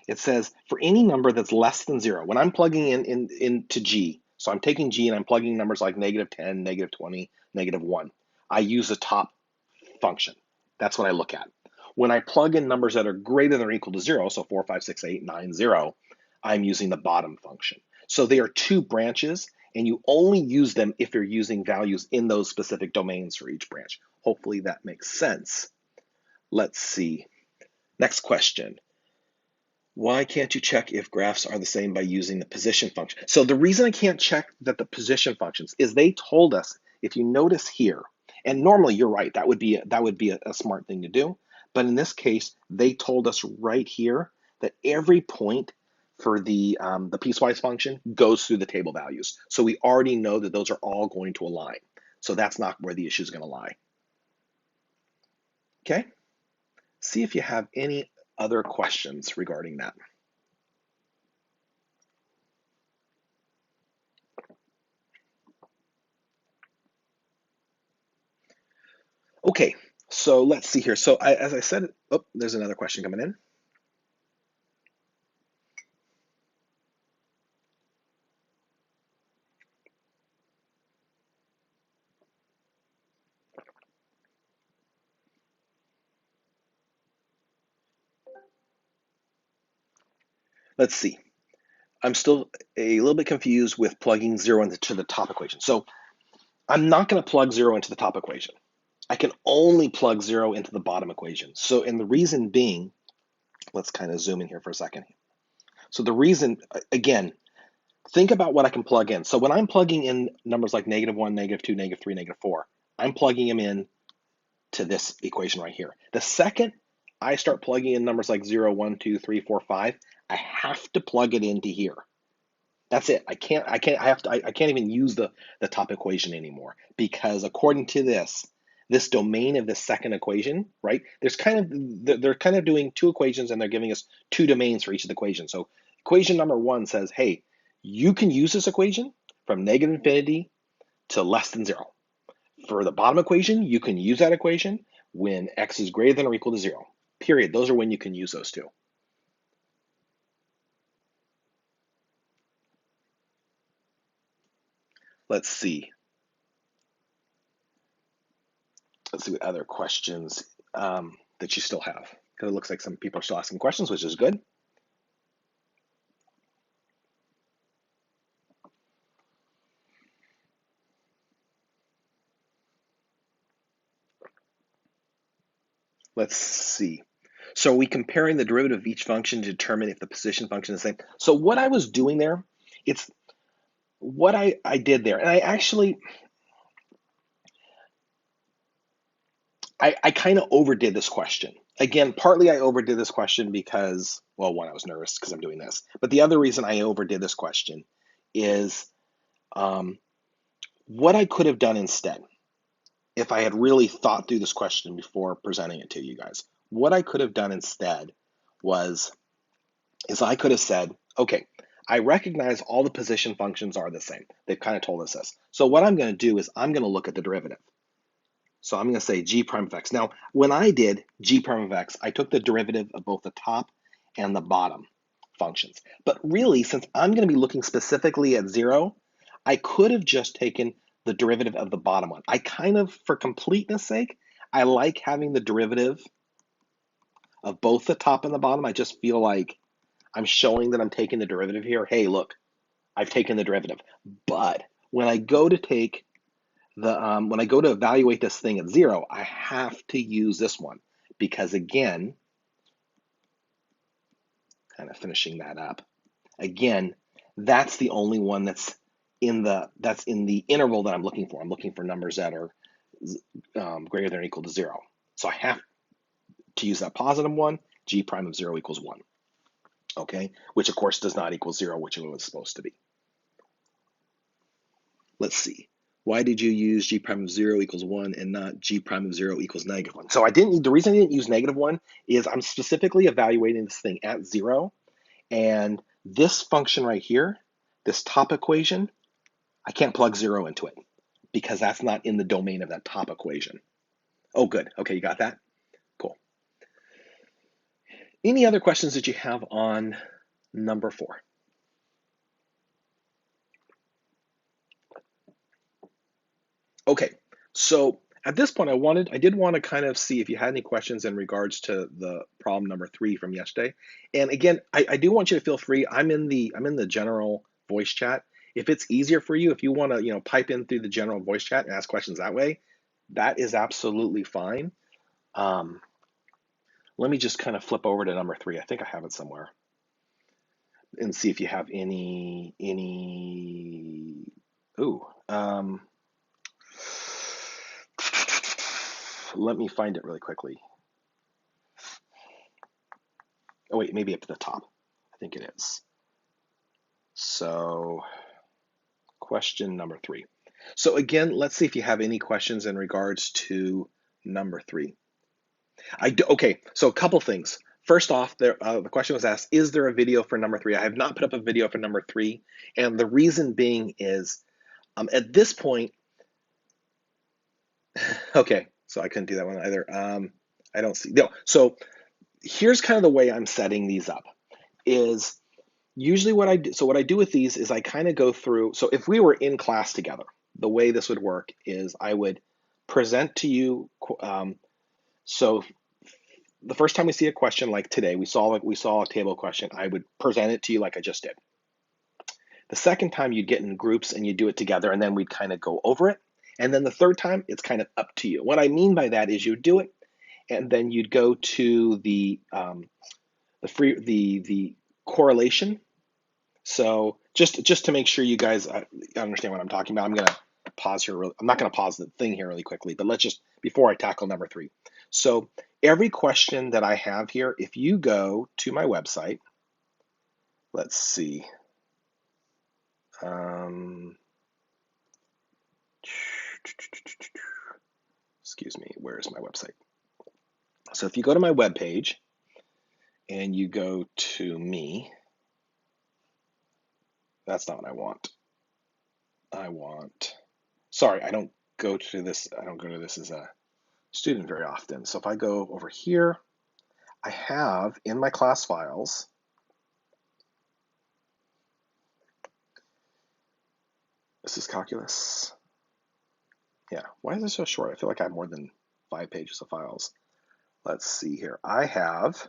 it says for any number that's less than 0, when I'm plugging into g, so I'm taking g and I'm plugging numbers like -10, -20, -1, I use the top function. That's what I look at. When I plug in numbers that are greater than or equal to 0, so 4, 5, 6, 8, 9, 0, I'm using the bottom function. So they are two branches, and you only use them if you're using values in those specific domains for each branch. Hopefully that makes sense. Let's see. Next question. Why can't you check if graphs are the same by using the position function? So the reason I can't check that the position functions is they told us, if you notice here, and normally you're right, that would be a smart thing to do. But in this case, they told us right here that every point for the piecewise function goes through the table values. So we already know that those are all going to align. So that's not where the issue is going to lie. Okay? See if you have any other questions regarding that. Okay, so let's see here. So as I said, oh, there's another question coming in. Let's see. I'm still a little bit confused with plugging 0 into the top equation. So I'm not going to plug 0 into the top equation. I can only plug 0 into the bottom equation. So, and the reason being, let's kind of zoom in here for a second. So the reason, again, think about what I can plug in. So when I'm plugging in numbers like -1, -2, -3, -4, I'm plugging them in to this equation right here. The second I start plugging in numbers like 0, 1, 2, 3, 4, 5, I have to plug it into here. That's it. I can't even use the top equation anymore because according to this domain of the second equation, right? They're kind of doing two equations and they're giving us two domains for each of the equations. So equation number 1 says, hey, you can use this equation from -infinity to less than 0. For the bottom equation, you can use that equation when x is greater than or equal to 0. Period. Those are when you can use those two. Let's see. Let's see what other questions that you still have. Because it looks like some people are still asking questions, which is good. Let's see. So are we comparing the derivative of each function to determine if the position function is the same? So what I was doing there, it's what I did there. And I actually, I kind of overdid this question. Again, partly I overdid this question because, well, one, I was nervous because I'm doing this. But the other reason I overdid this question is what I could have done instead if I had really thought through this question before presenting it to you guys. What I could have done instead is I could have said, okay, I recognize all the position functions are the same. They've kind of told us this. So what I'm going to do is I'm going to look at the derivative. So I'm going to say g prime of x. Now, when I did g prime of x, I took the derivative of both the top and the bottom functions. But really, since I'm going to be looking specifically at 0, I could have just taken the derivative of the bottom one. I kind of, for completeness sake, I like having the derivative of both the top and the bottom. I just feel like I'm showing that I'm taking the derivative here. Hey, look, I've taken the derivative. But when I go to take when I go to evaluate this thing at 0, I have to use this one because, again, kind of finishing that up, again, that's the only one that's in the interval that I'm looking for. I'm looking for numbers that are greater than or equal to 0. So I have to use that positive one. G prime of 0 equals 1. Okay, which of course does not equal 0, which it was supposed to be. Let's see. Why did you use g prime of 0 equals 1 and not g prime of 0 equals negative 1? So the reason I didn't use negative 1 is I'm specifically evaluating this thing at 0, and this function right here, this top equation, I can't plug 0 into it because that's not in the domain of that top equation. Oh, good. Okay, you got that? Cool. Any other questions that you have on number 4? Okay, so at this point, I did want to kind of see if you had any questions in regards to the problem number 3 from yesterday. And again, I do want you to feel free. I'm in the general voice chat. If it's easier for you, if you want to, pipe in through the general voice chat and ask questions that way, that is absolutely fine. Let me just kind of flip over to number 3. I think I have it somewhere, and see if you have any. Ooh. Let me find it really quickly. Oh wait, maybe up to the top. I think it is. So question number 3. So again, let's see if you have any questions in regards to number 3. Okay, so a couple things. First off, the question was asked, is there a video for number 3? I have not put up a video for number 3, and the reason being is at this point, okay, so I couldn't do that one either. I don't see, no. So here's kind of the way I'm setting these up is usually what I do. So what I do with these is I kind of go through, so if we were in class together, the way this would work is I would present to you, so the first time we see a question like today, we saw a table question, I would present it to you like I just did. The second time you'd get in groups and you do it together, and then we'd kind of go over it. And then the third time, it's kind of up to you. What I mean by that is you do it, and then you'd go to the correlation. So just to make sure you guys understand what I'm talking about, I'm gonna pause here. I'm not gonna pause the thing here really quickly, but let's just, before I tackle number 3. So every question that I have here, if you go to my website, let's see. Excuse me, where is my website? So if you go to my web page and you go to me, that's not what I want. Sorry, I don't go to this as a student very often. So if I go over here, I have in my class files, this is calculus. Yeah, why is it so short? I feel like I have more than 5 pages of files. Let's see here. I have,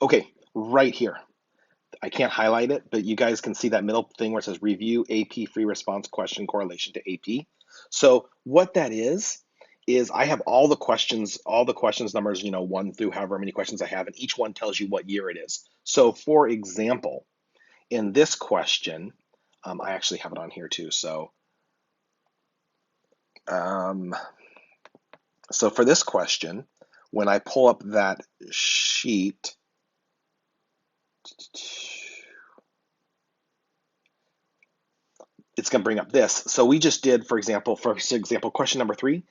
okay, right here. I can't highlight it, but you guys can see that middle thing where it says review AP free response question correlation to AP. So what that is I have all the questions numbers, 1 through however many questions I have, and each one tells you what year it is. So for example, in this question, I actually have it on here too. So, so for this question, when I pull up that sheet, it's going to bring up this. So we just did, for example, question number 3.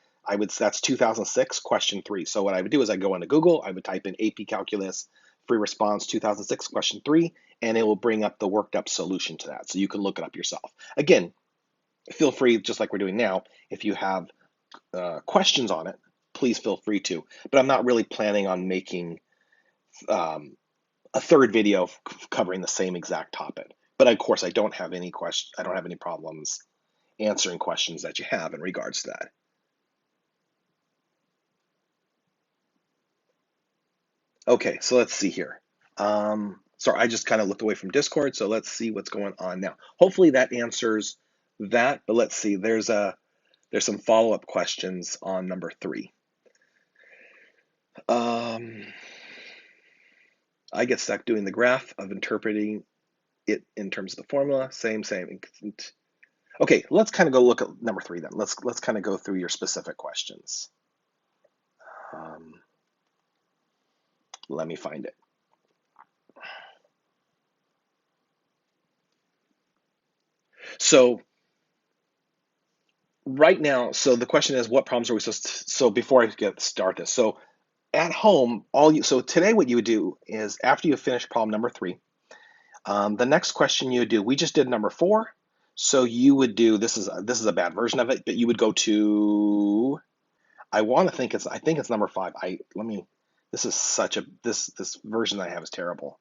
That's 2006 question 3. So what I would do is I go into Google, I would type in AP Calculus free response 2006 question 3, and it will bring up the worked up solution to that. So you can look it up yourself. Again, feel free, just like we're doing now, if you have questions on it, please feel free to. But I'm not really planning on making a third video covering the same exact topic. But of course, I don't have any problems answering questions that you have in regards to that. Okay, so let's see here. Sorry, I just kind of looked away from Discord, so let's see what's going on now. Hopefully that answers that, but let's see. There's some follow-up questions on number 3. I get stuck doing the graph of interpreting it in terms of the formula. Same. Okay, let's kind of go look at number 3 then. Let's kind of go through your specific questions. Let me find it. So right now, so the question is, what problems are we supposed to, so before I start this, so at home, so today what you would do is after you finish problem number 3, the next question you would do, we just did number 4, so you would do, this is a bad version of it, but you would go to, I think it's number 5. This is such a, this version I have is terrible.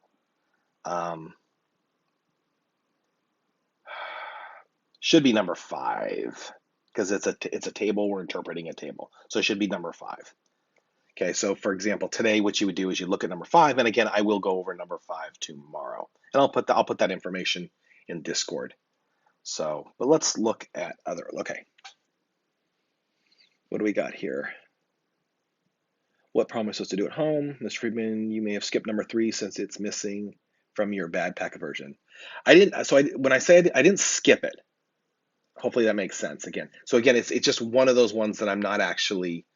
Should be number 5 because it's a table. We're interpreting a table, so it should be number 5. Okay, so for example, today what you would do is you look at number 5, and again, I will go over number 5 tomorrow, and I'll put that information in Discord. So, but let's look at other. Okay, what do we got here? What problem am I supposed to do at home? Mr. Friedman, you may have skipped number 3 since it's missing from your bad packet version. I didn't. So when I say I didn't skip it. Hopefully that makes sense again. So again, it's just one of those ones that I'm not actually.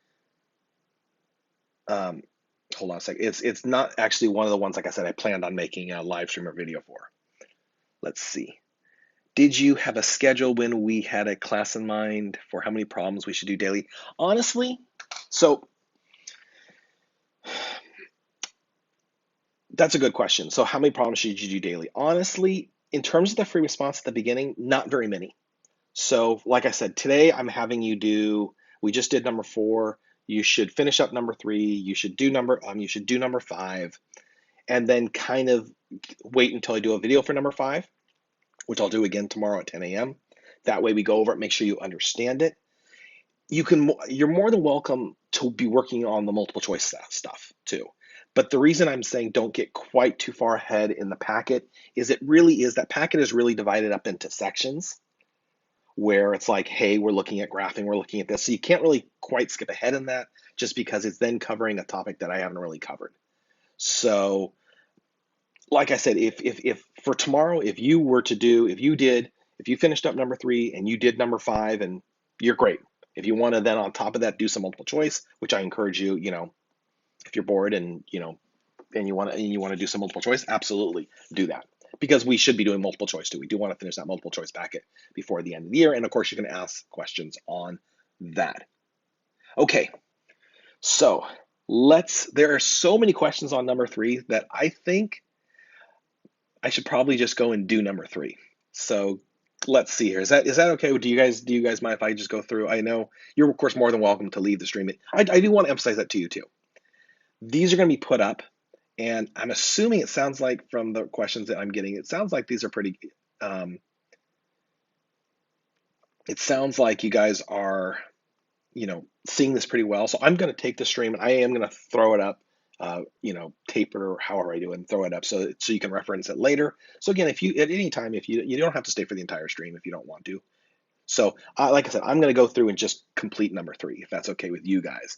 Hold on a second. It's not actually one of the ones, like I said, I planned on making a live stream or video for. Let's see. Did you have a schedule when we had a class in mind for how many problems we should do daily? Honestly, so that's a good question. So how many problems should you do daily? Honestly, in terms of the free response at the beginning, not very many. So like I said, today I'm having you do, we just did number 4. You should finish up number 3. You should do number 5, and then kind of wait until I do a video for number 5, which I'll do again tomorrow at 10 a.m. That way we go over it, make sure you understand it. You're more than welcome to be working on the multiple choice stuff too. But the reason I'm saying don't get quite too far ahead in the packet is that packet is really divided up into sections where it's like, hey, we're looking at graphing, we're looking at this. So you can't really quite skip ahead in that just because it's then covering a topic that I haven't really covered. So like I said, if for tomorrow, if you finished up number 3 and you did number 5, and you're great. If you want to then on top of that do some multiple choice, which I encourage you, if you're bored and and you want to do some multiple choice, absolutely do that. Because we should be doing multiple choice too. We do want to finish that multiple choice packet before the end of the year. And of course, you can ask questions on that. Okay, so there are so many questions on number 3 that I think I should probably just go and do number 3. So let's see here. Is that okay? Do you guys mind if I just go through? I know you're of course more than welcome to leave the stream. I do want to emphasize that to you too. These are going to be put up, and I'm assuming it sounds like from the questions that I'm getting, it sounds like these are pretty. It sounds like you guys are, seeing this pretty well. So I'm going to take the stream and I am going to throw it up. Tape it or however I do it and throw it up so you can reference it later. So again, if you at any time, if you don't have to stay for the entire stream if you don't want to. So like I said, I'm going to go through and just complete number 3 if that's okay with you guys.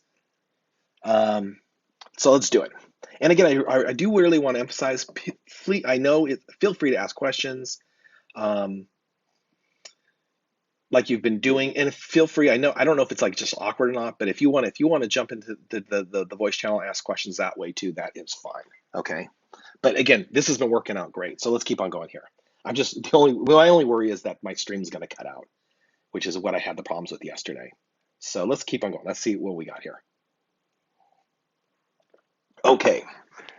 So let's do it. And again, I do really want to emphasize, feel free to ask questions. Like you've been doing, and feel free. I don't know if it's like just awkward or not, but if you want to jump into the voice channel and ask questions that way too, that is fine. Okay. But again, this has been working out great. So let's keep on going here. I'm just my only worry is that my stream's going to cut out, which is what I had the problems with yesterday. So let's keep on going. Let's see what we got here. Okay,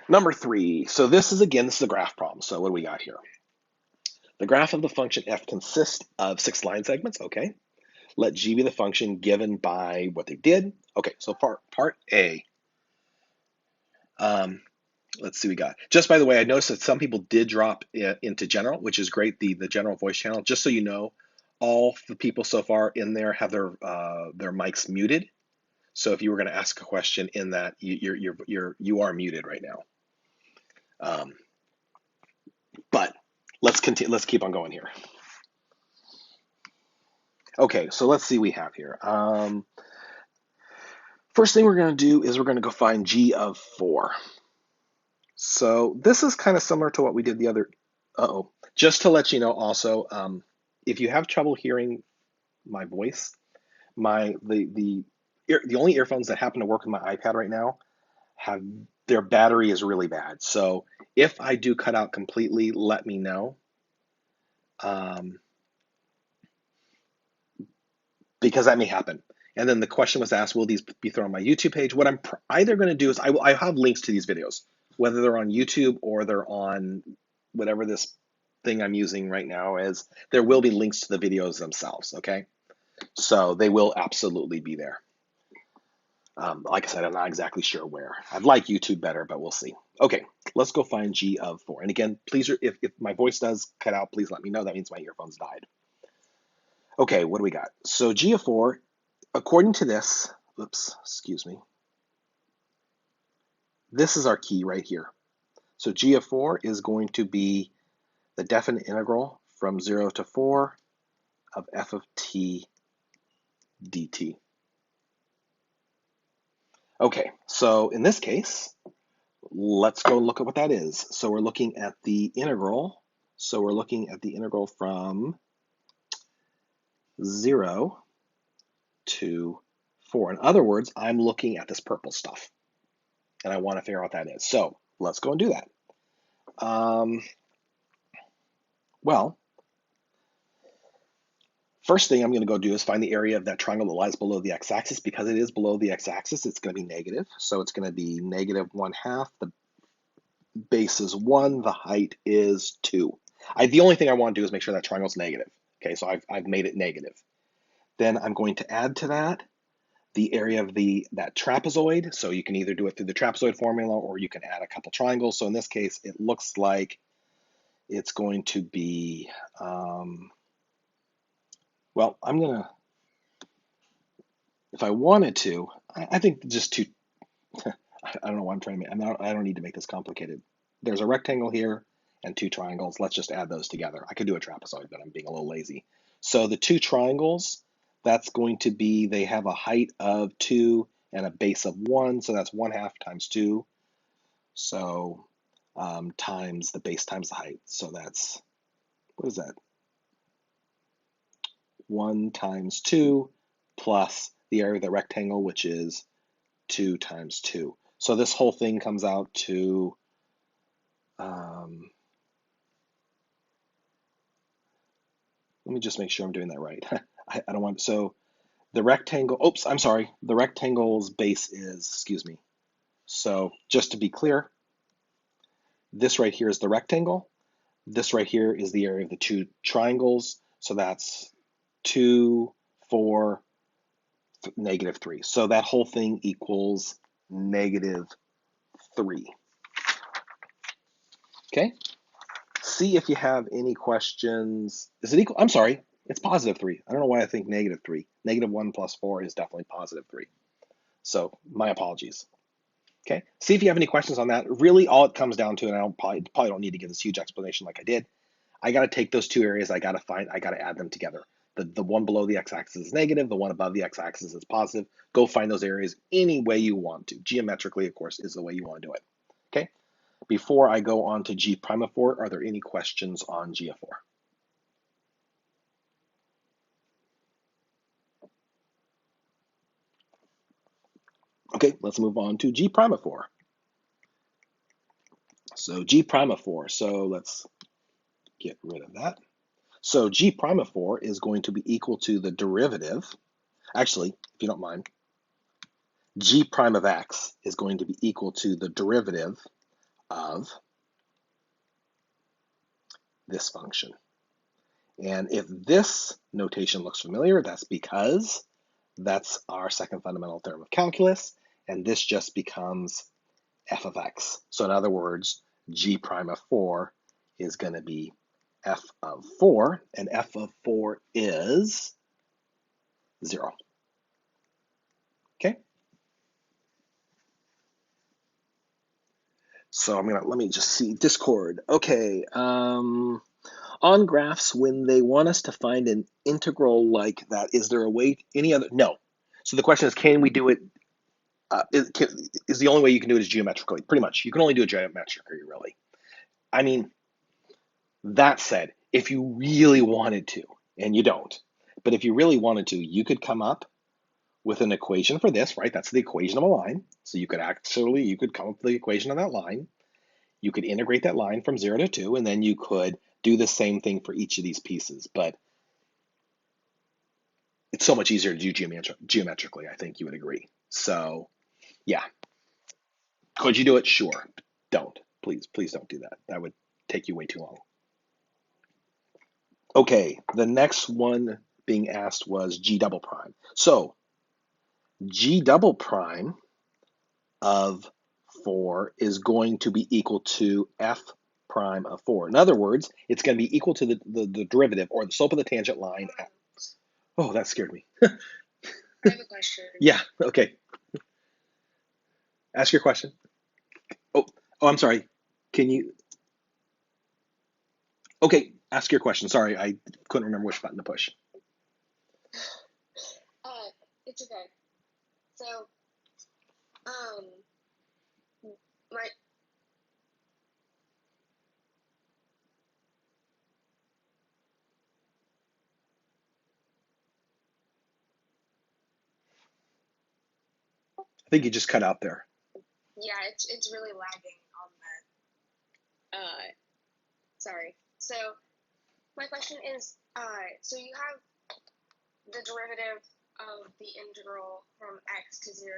number 3. So this is a graph problem. So what do we got here? The graph of the function f consists of 6 line segments. Okay, let g be the function given by what they did. Okay, so part A. Let's see, we got. Just by the way, I noticed that some people did drop into general, which is great. The general voice channel. Just so you know, all the people so far in there have their mics muted. So if you were going to ask a question in that, you are muted right now. But let's continue. Let's keep on going here. Okay, so let's see what we have here. First thing we're going to do is we're going to go find g of 4. So this is kind of similar to what we did the other. Just to let you know, also, if you have trouble hearing my voice, the only earphones that happen to work with my iPad right now have their battery is really bad. So if I do cut out completely, let me know. Because that may happen. And then the question was asked, will these be thrown on my YouTube page? What I'm either going to do is I have links to these videos, whether they're on YouTube or they're on whatever this thing I'm using right now is. There will be links to the videos themselves, okay? So they will absolutely be there. Like I said, I'm not exactly sure where. I'd like YouTube better, but we'll see. Okay, let's go find g of 4. And again, please, if my voice does cut out, please let me know. That means my earphones died. Okay, what do we got? So g of 4, according to this, excuse me. This is our key right here. So g of 4 is going to be the definite integral from 0 to 4 of f of t dt. Okay, so in this case, let's go look at what that is. So we're looking at the integral. So we're looking at the integral from 0 to 4. In other words, I'm looking at this purple stuff, and I want to figure out what that is. So let's go and do that. Well, first thing I'm going to go do is find the area of that triangle that lies below the x-axis. Because it is below the x-axis, it's going to be negative. So it's going to be negative 1/2. The base is 1. The height is 2. The only thing I want to do is make sure that triangle's negative. Okay, so I've made it negative. Then I'm going to add to that the area of that trapezoid. So you can either do it through the trapezoid formula or you can add a couple triangles. So in this case, it looks like it's going to be, well, I'm going to, if I wanted to, I think just two, I don't know what I'm trying to make. I don't need to make this complicated. There's a rectangle here and 2 triangles. Let's just add those together. I could do a trapezoid, but I'm being a little lazy. So the 2 triangles, that's going to be, they have a height of 2 and a base of 1. So that's 1/2 times 2. So times the base times the height. So that's, what is that? 1 times 2 plus the area of the rectangle, which is 2 times 2. So this whole thing comes out to, let me just make sure I'm doing that right. I don't want, so the rectangle, oops, I'm sorry. The rectangle's base is, excuse me. So just to be clear, this right here is the rectangle. This right here is the area of the 2 triangles. So that's 2, 4, negative 3. So that whole thing equals negative 3. Okay. See if you have any questions. Is it equal? I'm sorry. It's positive 3. I don't know why I think negative 3. Negative 1 plus 4 is definitely positive 3. So my apologies. Okay. See if you have any questions on that. Really, all it comes down to, and I probably don't need to give this huge explanation like I did. I got to take those 2 areas. I got to add them together. The one below the x-axis is negative. The one above the x-axis is positive. Go find those areas any way you want to. Geometrically, of course, is the way you want to do it. Okay. Before I go on to G prime of 4, are there any questions on G of 4? Okay, let's move on to G prime of 4. So G prime of 4. So let's Get rid of that. So g prime of 4 is going to be equal to the derivative. Actually, if you don't mind, g prime of x is going to be equal to the derivative of this function. And if this notation looks familiar, that's because that's our second fundamental theorem of calculus, and this just becomes f of x. So in other words, g prime of 4 is going to be f of 4, and f of 4 is 0. Okay? So let me just see Discord. Okay, on graphs, when they want us to find an integral like that, is there a way, any other? No. So the question is, can we do it? Is the only way you can do it is geometrically? Pretty much. You can only do it geometrically, really. I mean, that said, if you really wanted to, and you don't, but if you really wanted to, you could come up with an equation for this, right? That's the equation of a line. So you could come up with the equation of that line. You could integrate that line from 0 to 2, and then you could do the same thing for each of these pieces. But it's so much easier to do geometrically, I think you would agree. So yeah, could you do it? Sure. Don't. Please don't do that. That would take you way too long. Okay, the next one being asked was g double prime. So g double prime of 4 is going to be equal to f prime of 4. In other words, it's going to be equal to the derivative or the slope of the tangent line. Oh, that scared me. I have a question. Yeah, okay. Ask your question. Oh, I'm sorry. Can you? Okay, ask your question. Sorry, I couldn't remember which button to push. It's okay. So, my I think you just cut out there. yeah, it's really lagging on the. Sorry. So my question is, so you have the derivative of the integral from x to 0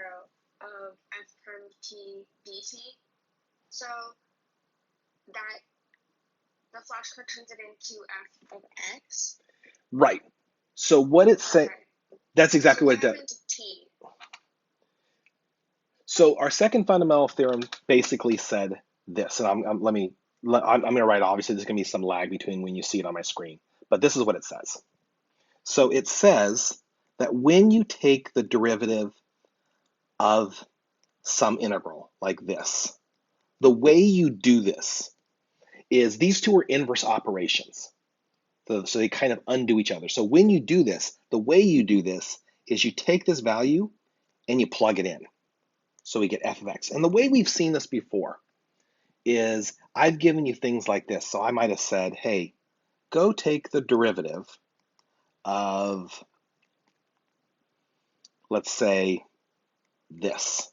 of f prime t dt. So that the flashcard turns it into f of x. Right. So what it's saying, Okay. that's exactly So what it what does. happened to t? So our second fundamental theorem basically said this, and I'm going to write. Obviously, there's going to be some lag between when you see it on my screen, but this is what it says. So it says that when you take the derivative of some integral like this, the way you do this is these two are inverse operations. So they kind of undo each other. So when you do this, the way you do this is you take this value and you plug it in. So we get f of x. And the way we've seen this before is I've given you things like this. So I might have said, hey, go take the derivative of, let's say, this.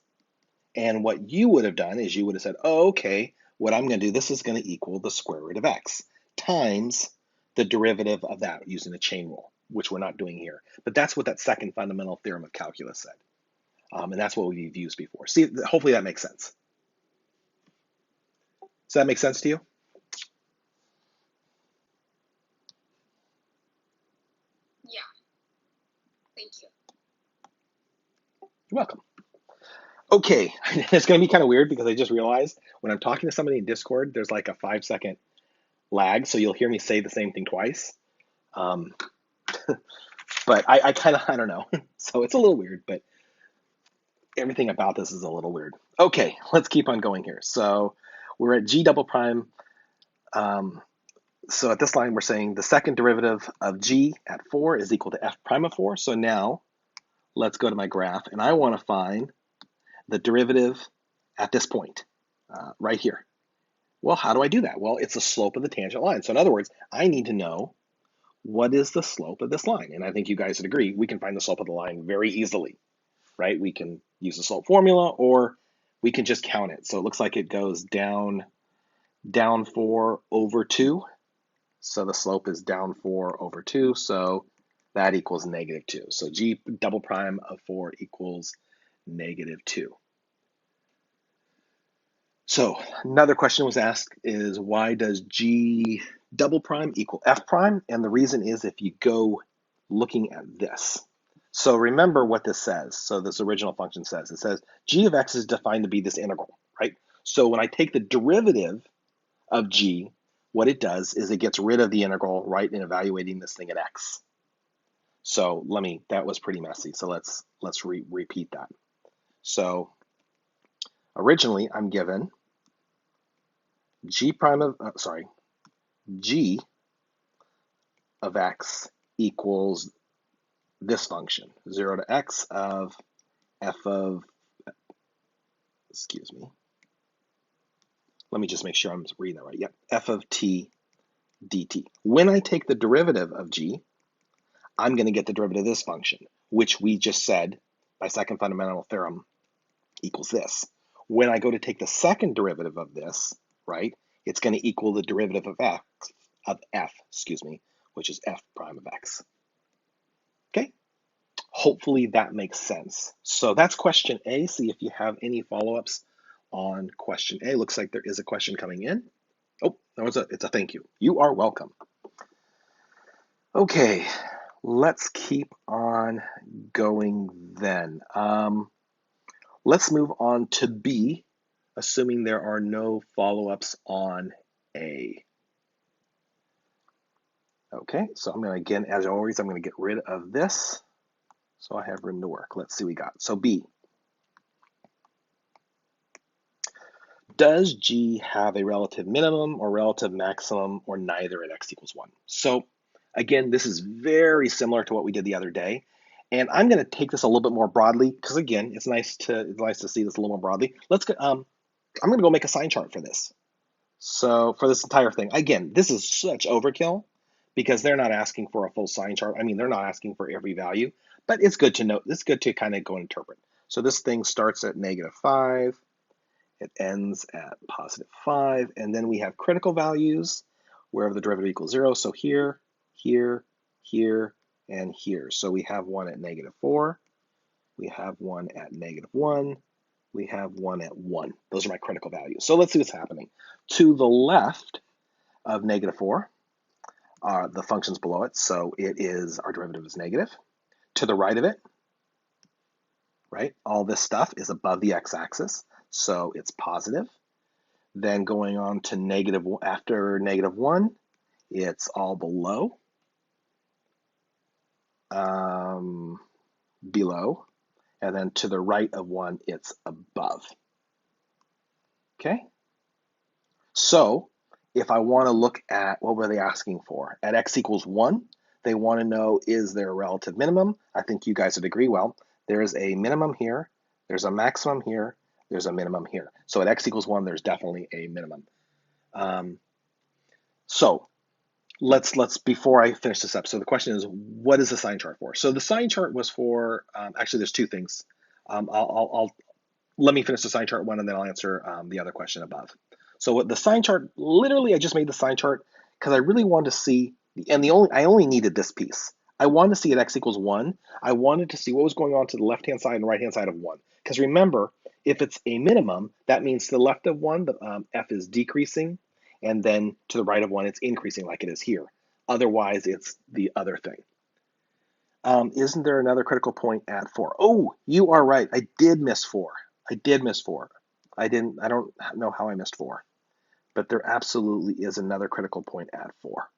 And what you would have done is you would have said, oh, okay, what I'm going to do, this is going to equal the square root of x times the derivative of that using the chain rule, which we're not doing here. But that's what that second fundamental theorem of calculus said. And that's what we've used before. See, hopefully that makes sense. Does that make sense to you? Yeah. Thank you. You're welcome. Okay, it's going to be kind of weird because I just realized when I'm talking to somebody in Discord, there's like a 5-second lag, so you'll hear me say the same thing twice. But I kind of, I don't know. So it's a little weird, but everything about this is a little weird. Okay, let's keep on going here. So we're at g double prime. So at this line, we're saying the second derivative of g at 4 is equal to f prime of 4. So now let's go to my graph, and I want to find the derivative at this point, right here. Well, how do I do that? Well, it's the slope of the tangent line. So in other words, I need to know what is the slope of this line. And I think you guys would agree, we can find the slope of the line very easily, right? We can use the slope formula, or we can just count it. So it looks like it goes down 4 over 2. So the slope is down 4 over 2, so that equals -2. So g double prime of 4 equals -2. So another question was asked is why does g double prime equal f prime? And the reason is if you go looking at this. So remember what this says. So this original function says, it says g of x is defined to be this integral, right? So when I take the derivative of g, what it does is it gets rid of the integral, right, in evaluating this thing at x. So that was pretty messy. So let's repeat that. So originally I'm given g of x equals this function, 0 to x of f of, excuse me, let me just make sure I'm reading that right. Yep, f of t dt. When I take the derivative of g, I'm going to get the derivative of this function, which we just said by second fundamental theorem equals this. When I go to take the second derivative of this, right, it's going to equal the derivative of f, which is f prime of x. Okay, hopefully that makes sense. So that's question A. See if you have any follow-ups on question A. Looks like there is a question coming in. Oh, it's a thank you. You are welcome. Okay, let's keep on going then. Let's move on to B, assuming there are no follow-ups on A. Okay, so I'm going to, again, as always, I'm going to get rid of this so I have room to work. Let's see what we got. So B. Does G have a relative minimum or relative maximum or neither at x equals 1? So again, this is very similar to what we did the other day. And I'm going to take this a little bit more broadly because again, it's nice to see this a little more broadly. I'm going to go make a sign chart for this. So for this entire thing, again, this is such overkill because they're not asking for a full sign chart. I mean, they're not asking for every value, but it's good to know. It's good to kind of go interpret. So this thing starts at -5. It ends at +5, and then we have critical values wherever the derivative equals 0. So here, here, here, and here. So we have one at -4. We have one at -1. We have one at 1. Those are my critical values. So let's see what's happening. To the left of -4 are the functions below it. So our derivative is negative. To the right of it, right, all this stuff is above the x-axis. So it's positive. Then going on to after -1, it's all below, and then to the right of 1, it's above. Okay? So if I want to look at what were they asking for? At x equals 1, they want to know, is there a relative minimum? I think you guys would agree, well, there is a minimum here, there's a maximum here, there's a minimum here. So at x equals 1, there's definitely a minimum. So let's before I finish this up. So the question is, what is the sign chart for? So the sign chart was for actually there's two things. Let me finish the sign chart one, and then I'll answer the other question above. So what the sign chart, literally, I just made the sign chart because I really wanted to see, and I only needed this piece. I wanted to see at x equals 1. I wanted to see what was going on to the left-hand side and right-hand side of 1. Because remember, if it's a minimum, that means to the left of 1, the f is decreasing, and then to the right of 1, it's increasing like it is here. Otherwise, it's the other thing. Isn't there another critical point at 4? Oh, you are right. I did miss 4. I don't know how I missed 4, but there absolutely is another critical point at 4.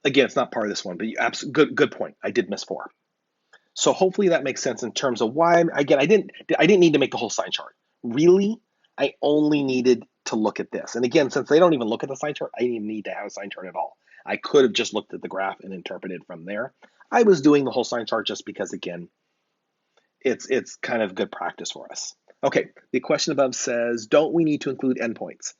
Again, it's not part of this one, but good point. I did miss 4. So hopefully that makes sense in terms of why. Again, I didn't need to make the whole sign chart. Really, I only needed to look at this. And again, since they don't even look at the sign chart, I didn't even need to have a sign chart at all. I could have just looked at the graph and interpreted from there. I was doing the whole sign chart just because, again, it's kind of good practice for us. Okay, the question above says, don't we need to include endpoints?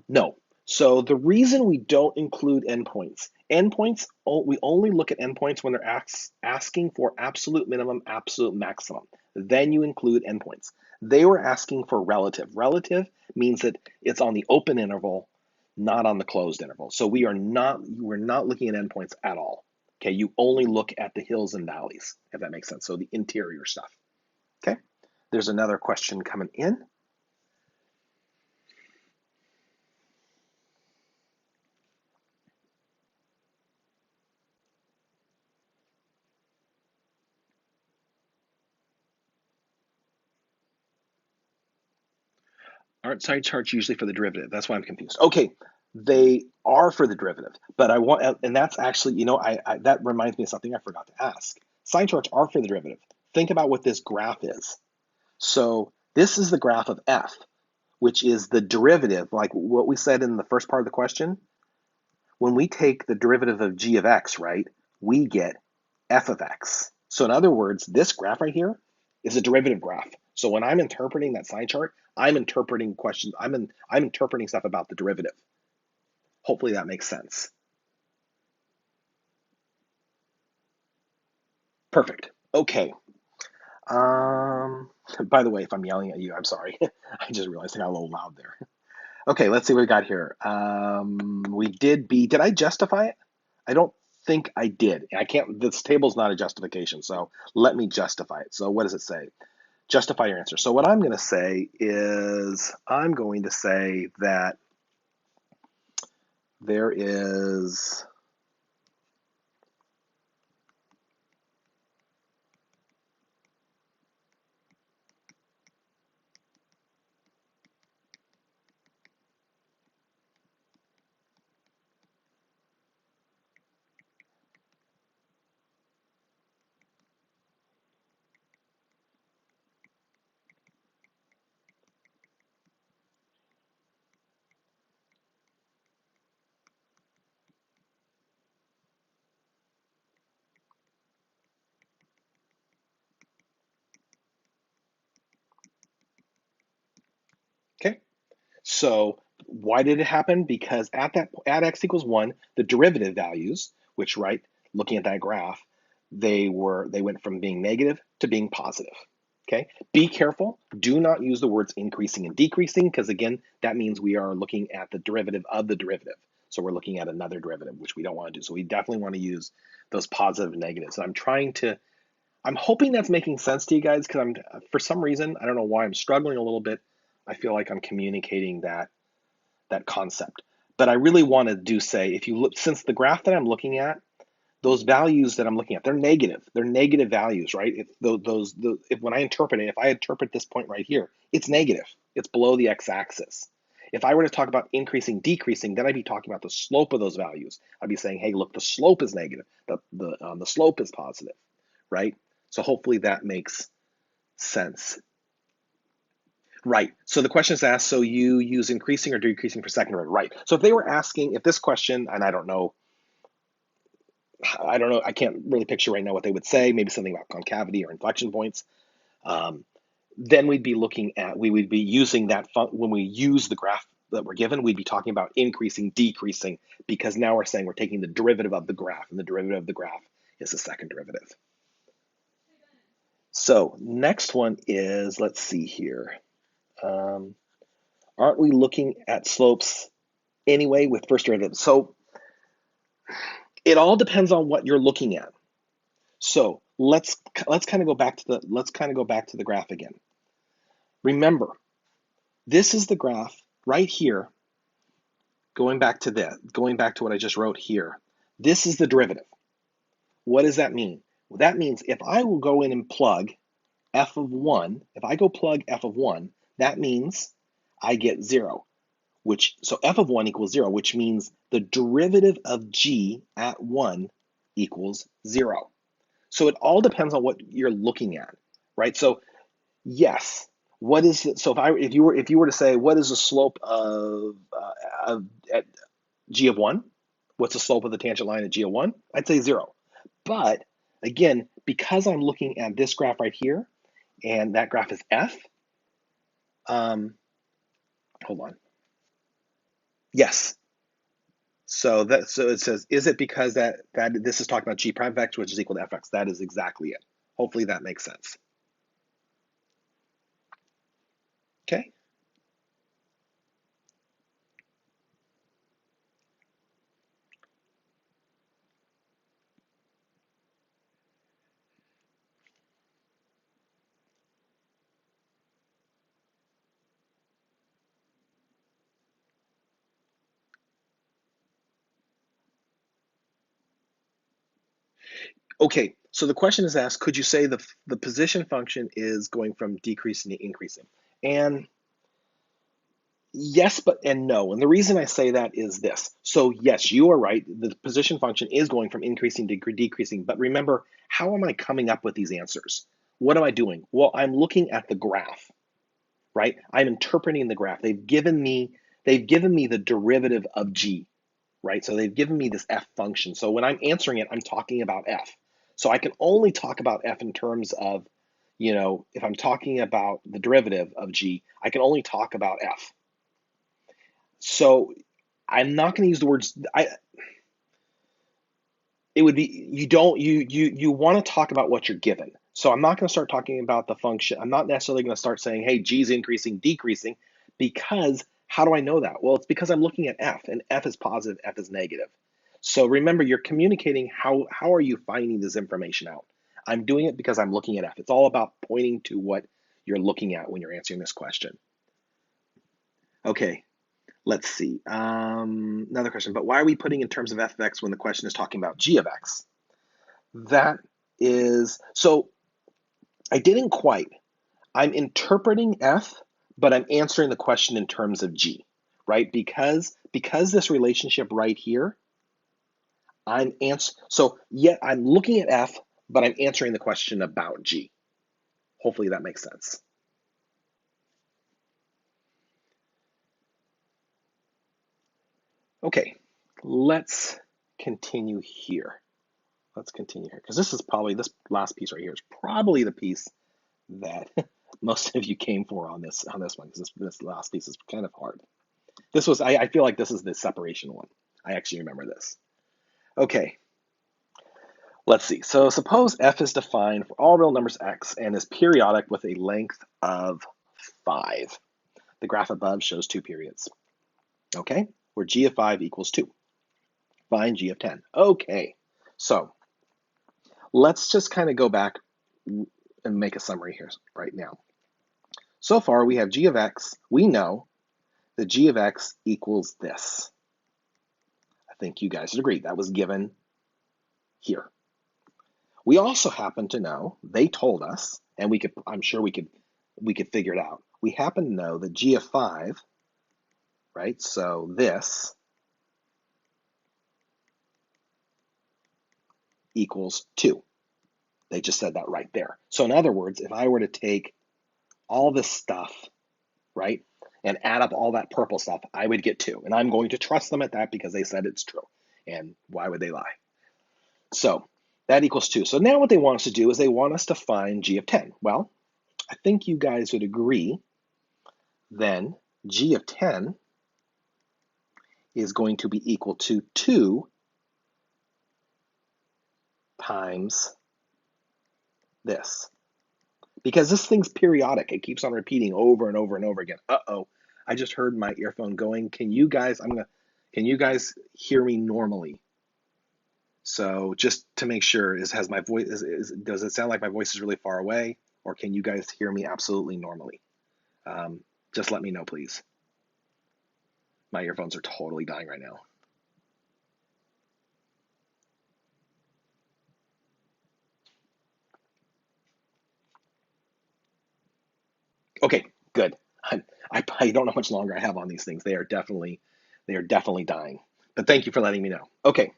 No. So the reason we don't include endpoints, we only look at endpoints when they're asking for absolute minimum, absolute maximum. Then you include endpoints. They were asking for relative. Relative means that it's on the open interval, not on the closed interval. So we're not looking at endpoints at all. Okay, you only look at the hills and valleys, if that makes sense. So the interior stuff. Okay, there's another question coming in. Aren't side charts usually for the derivative? That's why I'm confused. Okay, they are for the derivative, but I want, and that's actually, that reminds me of something I forgot to ask. Sine charts are for the derivative. Think about what this graph is. So this is the graph of f, which is the derivative, like what we said in the first part of the question. When we take the derivative of g of x, right, we get f of x. So in other words, this graph right here is a derivative graph. So when I'm interpreting that sine chart, I'm interpreting questions, I'm interpreting stuff about the derivative. Hopefully that makes sense. Perfect. Okay. By the way, if I'm yelling at you, I'm sorry. I just realized I got a little loud there. Okay, let's see what we got here. We did B. Did I justify it? I don't think I did. I can't, this table's not a justification, so let me justify it. So what does it say? Justify your answer. So what I'm going to say is, I'm going to say that there is, okay. So why did it happen? Because at x equals 1, the derivative values, which, right, looking at that graph, they went from being negative to being positive. Okay, be careful. Do not use the words increasing and decreasing, because again, that means we are looking at the derivative of the derivative. So we're looking at another derivative, which we don't want to do. So we definitely want to use those positive and negatives. And I'm hoping that's making sense to you guys, because for some reason, I don't know why I'm struggling a little bit. I feel like I'm communicating that concept. But I really want to say, if you look, since the graph that I'm looking at, those values that I'm looking at, they're negative. They're negative values, right? If when I interpret it, if I interpret this point right here, it's negative. It's below the x-axis. If I were to talk about increasing, decreasing, then I'd be talking about the slope of those values. I'd be saying, hey, look, the slope is negative. The slope is positive, right? So hopefully that makes sense. Right. So the question is asked, so you use increasing or decreasing for second derivative, right? So if they were asking, if this question, and I don't know, I can't really picture right now what they would say, maybe something about concavity or inflection points. Um, then we would be using that, when we use the graph that we're given, we'd be talking about increasing, decreasing, because now we're saying we're taking the derivative of the graph, and the derivative of the graph is the second derivative. So next one is, let's see here. Aren't we looking at slopes anyway with first derivative? So it all depends on what you're looking at. So let's kind of go back to the graph again. Remember, this is the graph right here. Going back to what I just wrote here. This is the derivative. What does that mean? Well, that means if I will go in and plug f of 1, if I go plug f of 1, that means I get 0. So f of 1 equals 0, which means the derivative of g at 1 equals 0. So it all depends on what you're looking at, right? So yes, what is it? So if you were to say, what is the slope at g of 1? What's the slope of the tangent line at g of 1? I'd say 0. But again, because I'm looking at this graph right here, and that graph is f, hold on. Yes. So it says, is it because that this is talking about g prime of x, which is equal to fx? That is exactly it. Hopefully that makes sense. Okay. Okay, so the question is asked, could you say the position function is going from decreasing to increasing? And yes, but and no. And the reason I say that is this. So yes, you are right. The position function is going from increasing to decreasing. But remember, how am I coming up with these answers? What am I doing? Well, I'm looking at the graph, right? I'm interpreting the graph. They've given me the derivative of g, right? So they've given me this f function. So when I'm answering it, I'm talking about f. So I can only talk about f in terms of, if I'm talking about the derivative of g, I can only talk about f. So I'm not going to use the words. It would be you want to talk about what you're given. So I'm not going to start talking about the function. I'm not necessarily going to start saying, hey, g is increasing, decreasing, because how do I know that? Well, it's because I'm looking at f, and f is positive, f is negative. So remember, you're communicating how are you finding this information out? I'm doing it because I'm looking at f. It's all about pointing to what you're looking at when you're answering this question. Okay, let's see. Another question, but why are we putting in terms of f of x when the question is talking about g of x? That is, so I didn't quite. I'm interpreting f, but I'm answering the question in terms of g, right? Because this relationship right here, so yet I'm looking at f, but I'm answering the question about g. Hopefully that makes sense. Okay, let's continue here. Let's continue here, because this last piece right here is probably the piece that most of you came for on this one, because this last piece is kind of hard. I feel like this is the separation one. I actually remember this. Okay, let's see. So suppose f is defined for all real numbers x and is periodic with a length of 5. The graph above shows 2 periods. Okay, where g of 5 equals 2. Find g of 10. Okay, so let's just kind of go back and make a summary here right now. So far, we have g of x. We know that g of x equals this. I think you guys would agree. That was given here. We also happen to know, they told us, and I'm sure we could figure it out. We happen to know that g of 5, right? So this equals 2. They just said that right there. So in other words, if I were to take all this stuff, right, and add up all that purple stuff, I would get 2. And I'm going to trust them at that because they said it's true. And why would they lie? So that equals 2. So now what they want us to do is they want us to find g of 10. Well, I think you guys would agree then g of 10 is going to be equal to 2 times this. Because this thing's periodic. It keeps on repeating over and over and over again. Uh-oh, I just heard my earphone going. Can you guys hear me normally? So just to make sure, has my voice, does it sound like my voice is really far away, or can you guys hear me absolutely normally? Just let me know, please. My earphones are totally dying right now. Okay, good. I don't know how much longer I have on these things. They are definitely dying. But thank you for letting me know. Okay,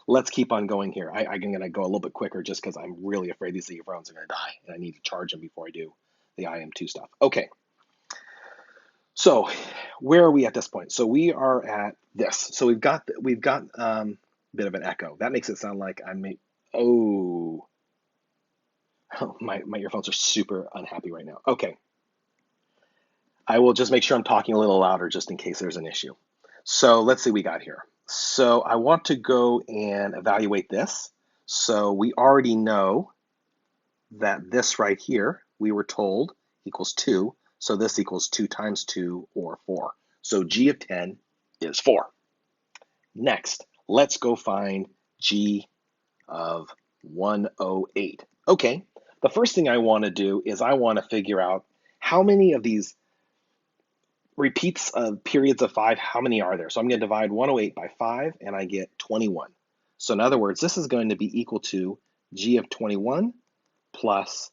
let's keep on going here. I'm going to go a little bit quicker just because I'm really afraid these earphones are going to die, and I need to charge them before I do the IM2 stuff. Okay. So where are we at this point? So we are at this. So we've got a bit of an echo. That makes it sound like oh, my earphones are super unhappy right now. Okay. I will just make sure I'm talking a little louder just in case there's an issue. So let's see what we got here. So I want to go and evaluate this. So we already know that this right here, we were told, equals 2. So this equals 2 times 2, or 4. So g of 10 is 4. Next, let's go find g of 108. Okay, the first thing I want to do is I want to figure out how many of these repeats of periods of 5, how many are there? So I'm going to divide 108 by 5, and I get 21. So in other words, this is going to be equal to g of 21 plus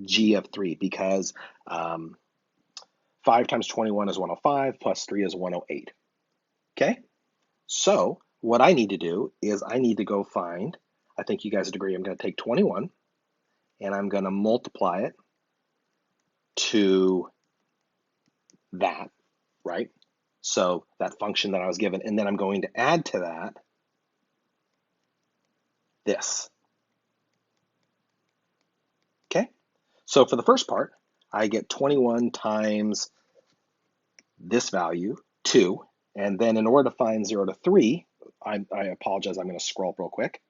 g of 3, because 5 times 21 is 105, plus 3 is 108. Okay? So what I need to do is I need to go find, I think you guys would agree, I'm going to take 21 and I'm going to multiply it to that, right? So that function that I was given, and then I'm going to add to that this. Okay? So for the first part, I get 21 times this value, 2, and then in order to find 0 to 3, I apologize, I'm going to scroll real quick.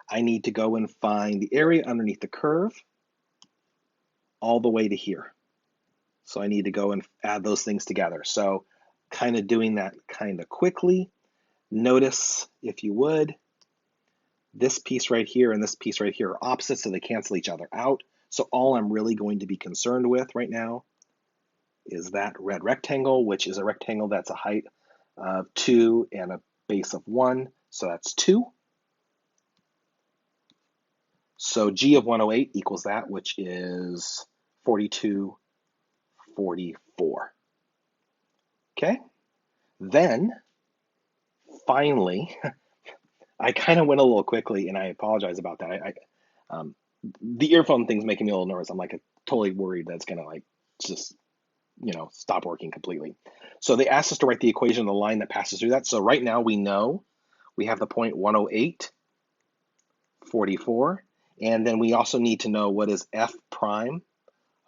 I need to go and find the area underneath the curve all the way to here. So I need to go and add those things together. So kind of doing that kind of quickly. Notice, if you would, this piece right here and this piece right here are opposites, so they cancel each other out. So all I'm really going to be concerned with right now is that red rectangle, which is a rectangle that's a height of 2 and a base of 1. So that's 2. So g of 108 equals that, which is 42, 44. Okay? Then, finally, I kind of went a little quickly, and I apologize about that. The earphone thing's making me a little nervous. I'm like totally worried that it's gonna like just stop working completely. So they asked us to write the equation of the line that passes through that. So right now we know we have the point 108, 44, and then we also need to know what is f prime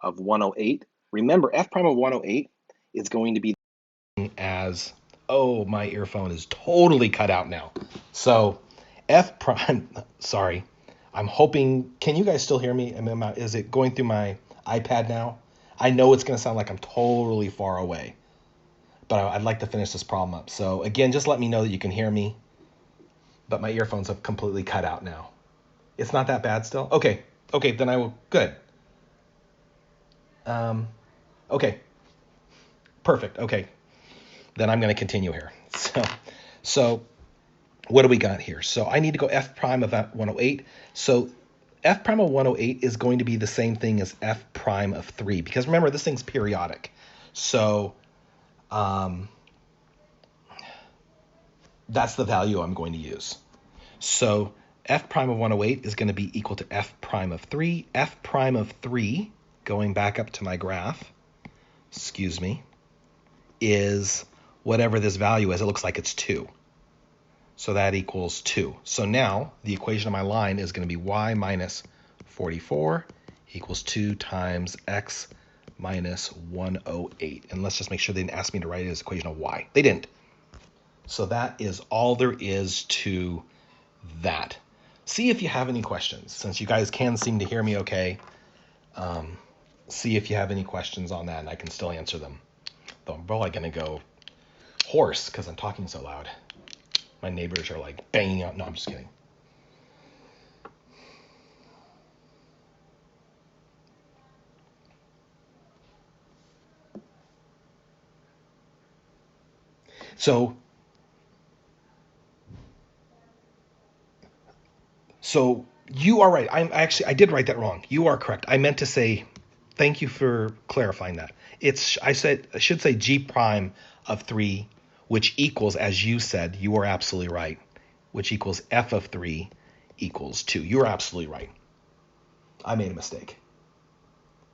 of 108. Remember, f prime of 108 is going to be as, oh, my earphone is totally cut out now. So f prime, sorry, I'm hoping, can you guys still hear me? Is it going through my iPad now? I know it's going to sound like I'm totally far away, but I'd like to finish this problem up. So again, just let me know that you can hear me, but my earphones have completely cut out now. It's not that bad still? Okay, then I will, good. Okay, perfect, okay. Then I'm going to continue here. So what do we got here? So I need to go f prime of 108. So f prime of 108 is going to be the same thing as f prime of 3, because remember, this thing's periodic. So that's the value I'm going to use. So f prime of 108 is going to be equal to f prime of 3. F prime of 3, going back up to my graph, excuse me, is whatever this value is. It looks like it's 2. So that equals 2. So now the equation of my line is going to be y minus 44 equals 2 times x minus 108. And let's just make sure they didn't ask me to write it as equation of y. They didn't. So that is all there is to that. See if you have any questions. Since you guys can seem to hear me okay, see if you have any questions on that, and I can still answer them. Though I'm probably going to go hoarse because I'm talking so loud. My neighbors are like banging out. No, I'm just kidding. So you are right. I did write that wrong. You are correct. I meant to say, thank you for clarifying that. I should say g prime of 3, which equals, as you said, you are absolutely right, which equals f of 3 equals 2. You're absolutely right. I made a mistake.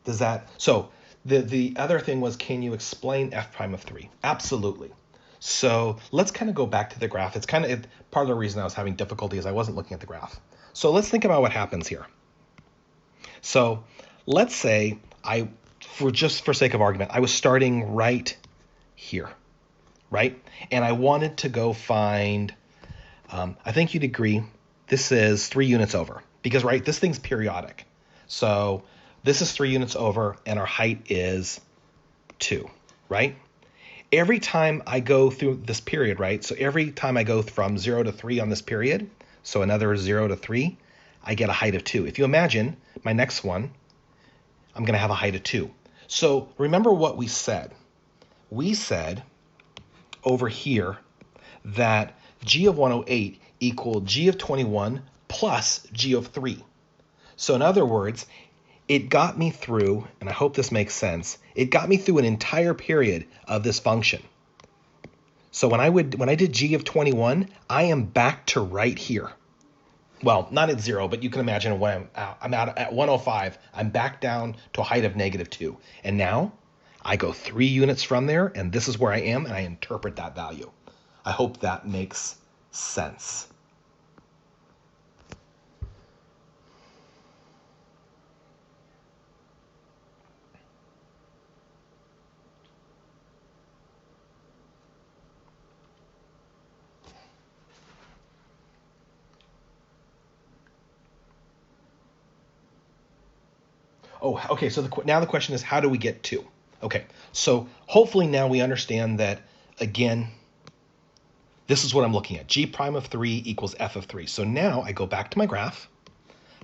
Does that, so the other thing was, can you explain f prime of 3? Absolutely. So let's kind of go back to the graph. It's kind of part of the reason I was having difficulty is I wasn't looking at the graph. So let's think about what happens here. So let's say for sake of argument, I was starting right here, right? And I wanted to go find, I think you'd agree, this is 3 units over, because right, this thing's periodic. So this is 3 units over and our height is 2, right? Every time I go through this period, right? So every time I go from 0 to 3 on this period, so another 0 to 3, I get a height of 2. If you imagine my next one, I'm going to have a height of 2. So remember what we said. We said over here that g of 108 equal g of 21 plus g of 3. So in other words, it got me through, and I hope this makes sense, it got me through an entire period of this function. So when I did g of 21, I am back to right here. Well, not at 0, but you can imagine when I'm out at 105, I'm back down to a height of -2. And now I go 3 units from there, and this is where I am, and I interpret that value. I hope that makes sense. Oh, okay, so now the question is, how do we get 2? Okay, so hopefully now we understand that, again, this is what I'm looking at. G prime of 3 equals f of 3. So now I go back to my graph.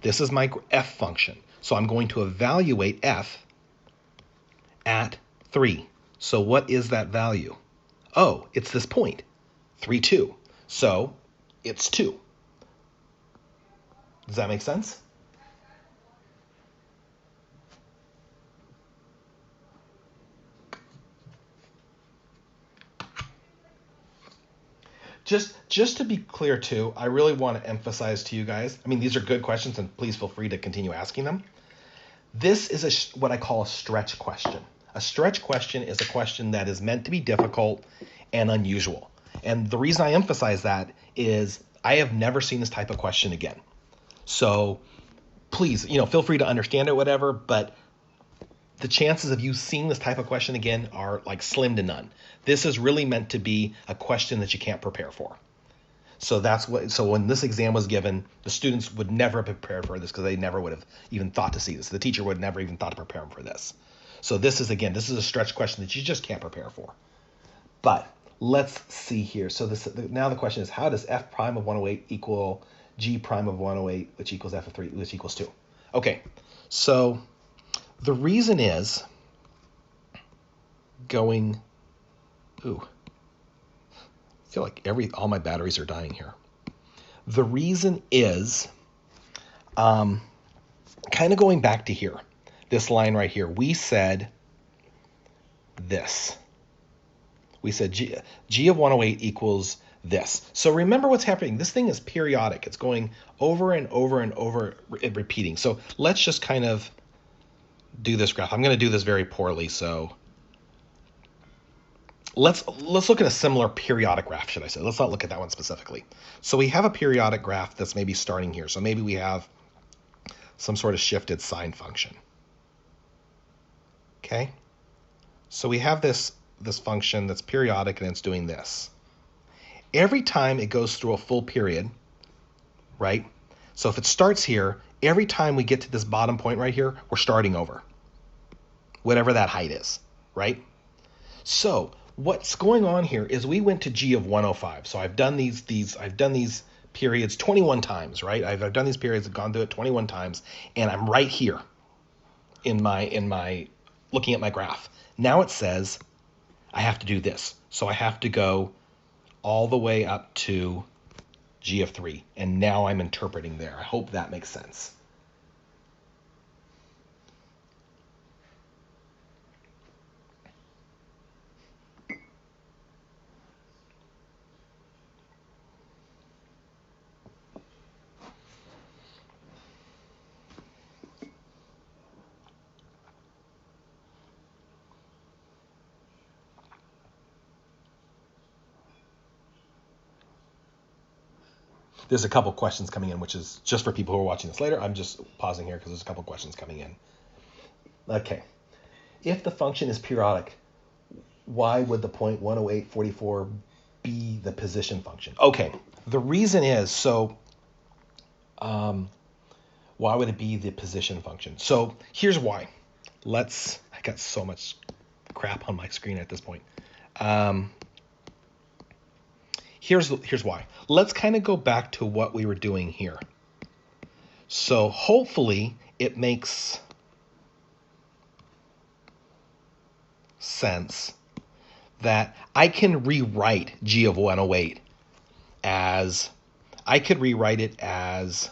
This is my f function. So I'm going to evaluate f at 3. So what is that value? Oh, it's this point, 3, 2. So it's 2. Does that make sense? Just to be clear too, I really want to emphasize to you guys, I mean, these are good questions and please feel free to continue asking them. This is what I call a stretch question. A stretch question is a question that is meant to be difficult and unusual. And the reason I emphasize that is I have never seen this type of question again. So please, feel free to understand it, whatever, but the chances of you seeing this type of question again are like slim to none. This is really meant to be a question that you can't prepare for. So when this exam was given, the students would never have prepared for this because they never would have even thought to see this. The teacher would never even thought to prepare them for this. So this is a stretch question that you just can't prepare for. But let's see here. So now the question is, how does f prime of 108 equal g prime of 108, which equals f of 3, which equals 2? Okay, so the reason is going, I feel like all my batteries are dying here. The reason is kind of going back to here, this line right here. We said this. We said G of 108 equals this. So remember what's happening. This thing is periodic. It's going over and over and over, repeating. So let's just kind of do this graph. I'm going to do this very poorly, so let's look at a similar periodic graph, should I say. Let's not look at that one specifically. So we have a periodic graph that's maybe starting here. So maybe we have some sort of shifted sine function. Okay? So we have this function that's periodic and it's doing this. Every time it goes through a full period, right? So if it starts here, every time we get to this bottom point right here, we're starting over. Whatever that height is, right? So what's going on here is we went to G of 105. So I've done these periods 21 times, right? I've done these periods, I've gone through it 21 times, and I'm right here in my looking at my graph. Now it says I have to do this. So I have to go all the way up to G of 3, and now I'm interpreting there. I hope that makes sense. There's a couple questions coming in, which is just for people who are watching this later. I'm just pausing here because there's a couple questions coming in. Okay. If the function is periodic, why would the point 10844 be the position function? Okay. The reason is, why would it be the position function? So here's why. I got so much crap on my screen at this point. Here's why. Let's kind of go back to what we were doing here. So hopefully it makes sense that I can rewrite G of 108 as, I could rewrite it as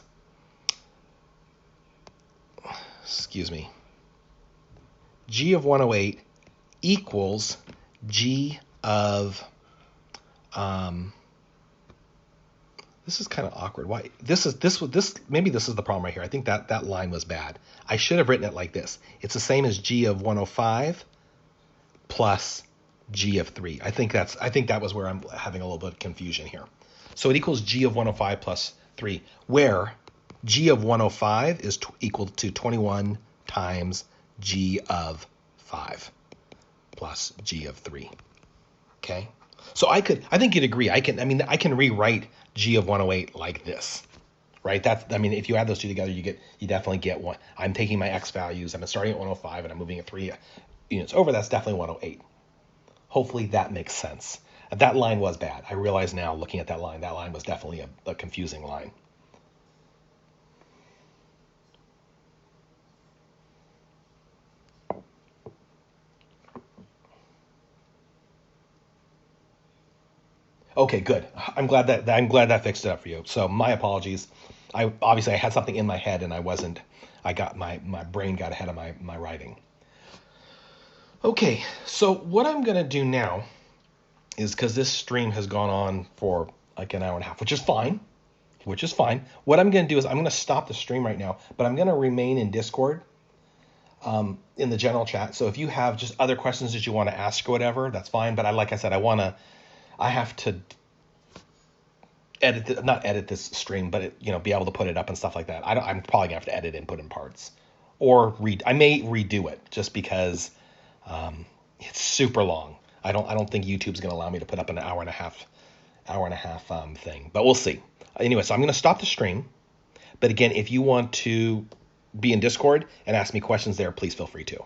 excuse me, G of 108 equals G of, this is kind of awkward. Why? Maybe this is the problem right here. I think that line was bad. I should have written it like this. It's the same as G of 105 plus G of 3. I think that was where I'm having a little bit of confusion here. So it equals G of 105 plus 3, where G of 105 is equal to 21 times G of 5 plus G of 3. Okay? So I think you'd agree. I can rewrite G of 108 like this. Right? If you add those two together, you definitely get one. I'm taking my X values, I'm starting at 105 and I'm moving it 3 units over. That's definitely 108. Hopefully that makes sense. That line was bad. I realize now, looking at that line was definitely a confusing line. Okay, good. I'm glad that fixed it up for you. So my apologies. I had something in my head and my brain got ahead of my writing. Okay, so what I'm gonna do now is, because this stream has gone on for like an hour and a half, which is fine. What I'm gonna do is I'm gonna stop the stream right now, but I'm gonna remain in Discord, in the general chat. So if you have just other questions that you want to ask or whatever, that's fine. But like I said, I have to not edit this stream, but be able to put it up and stuff like that. I'm probably gonna have to edit and put in parts, or I may redo it just because it's super long. I don't think YouTube's gonna allow me to put up an hour and a half thing, but we'll see. Anyway, so I'm gonna stop the stream. But again, if you want to be in Discord and ask me questions there, please feel free to.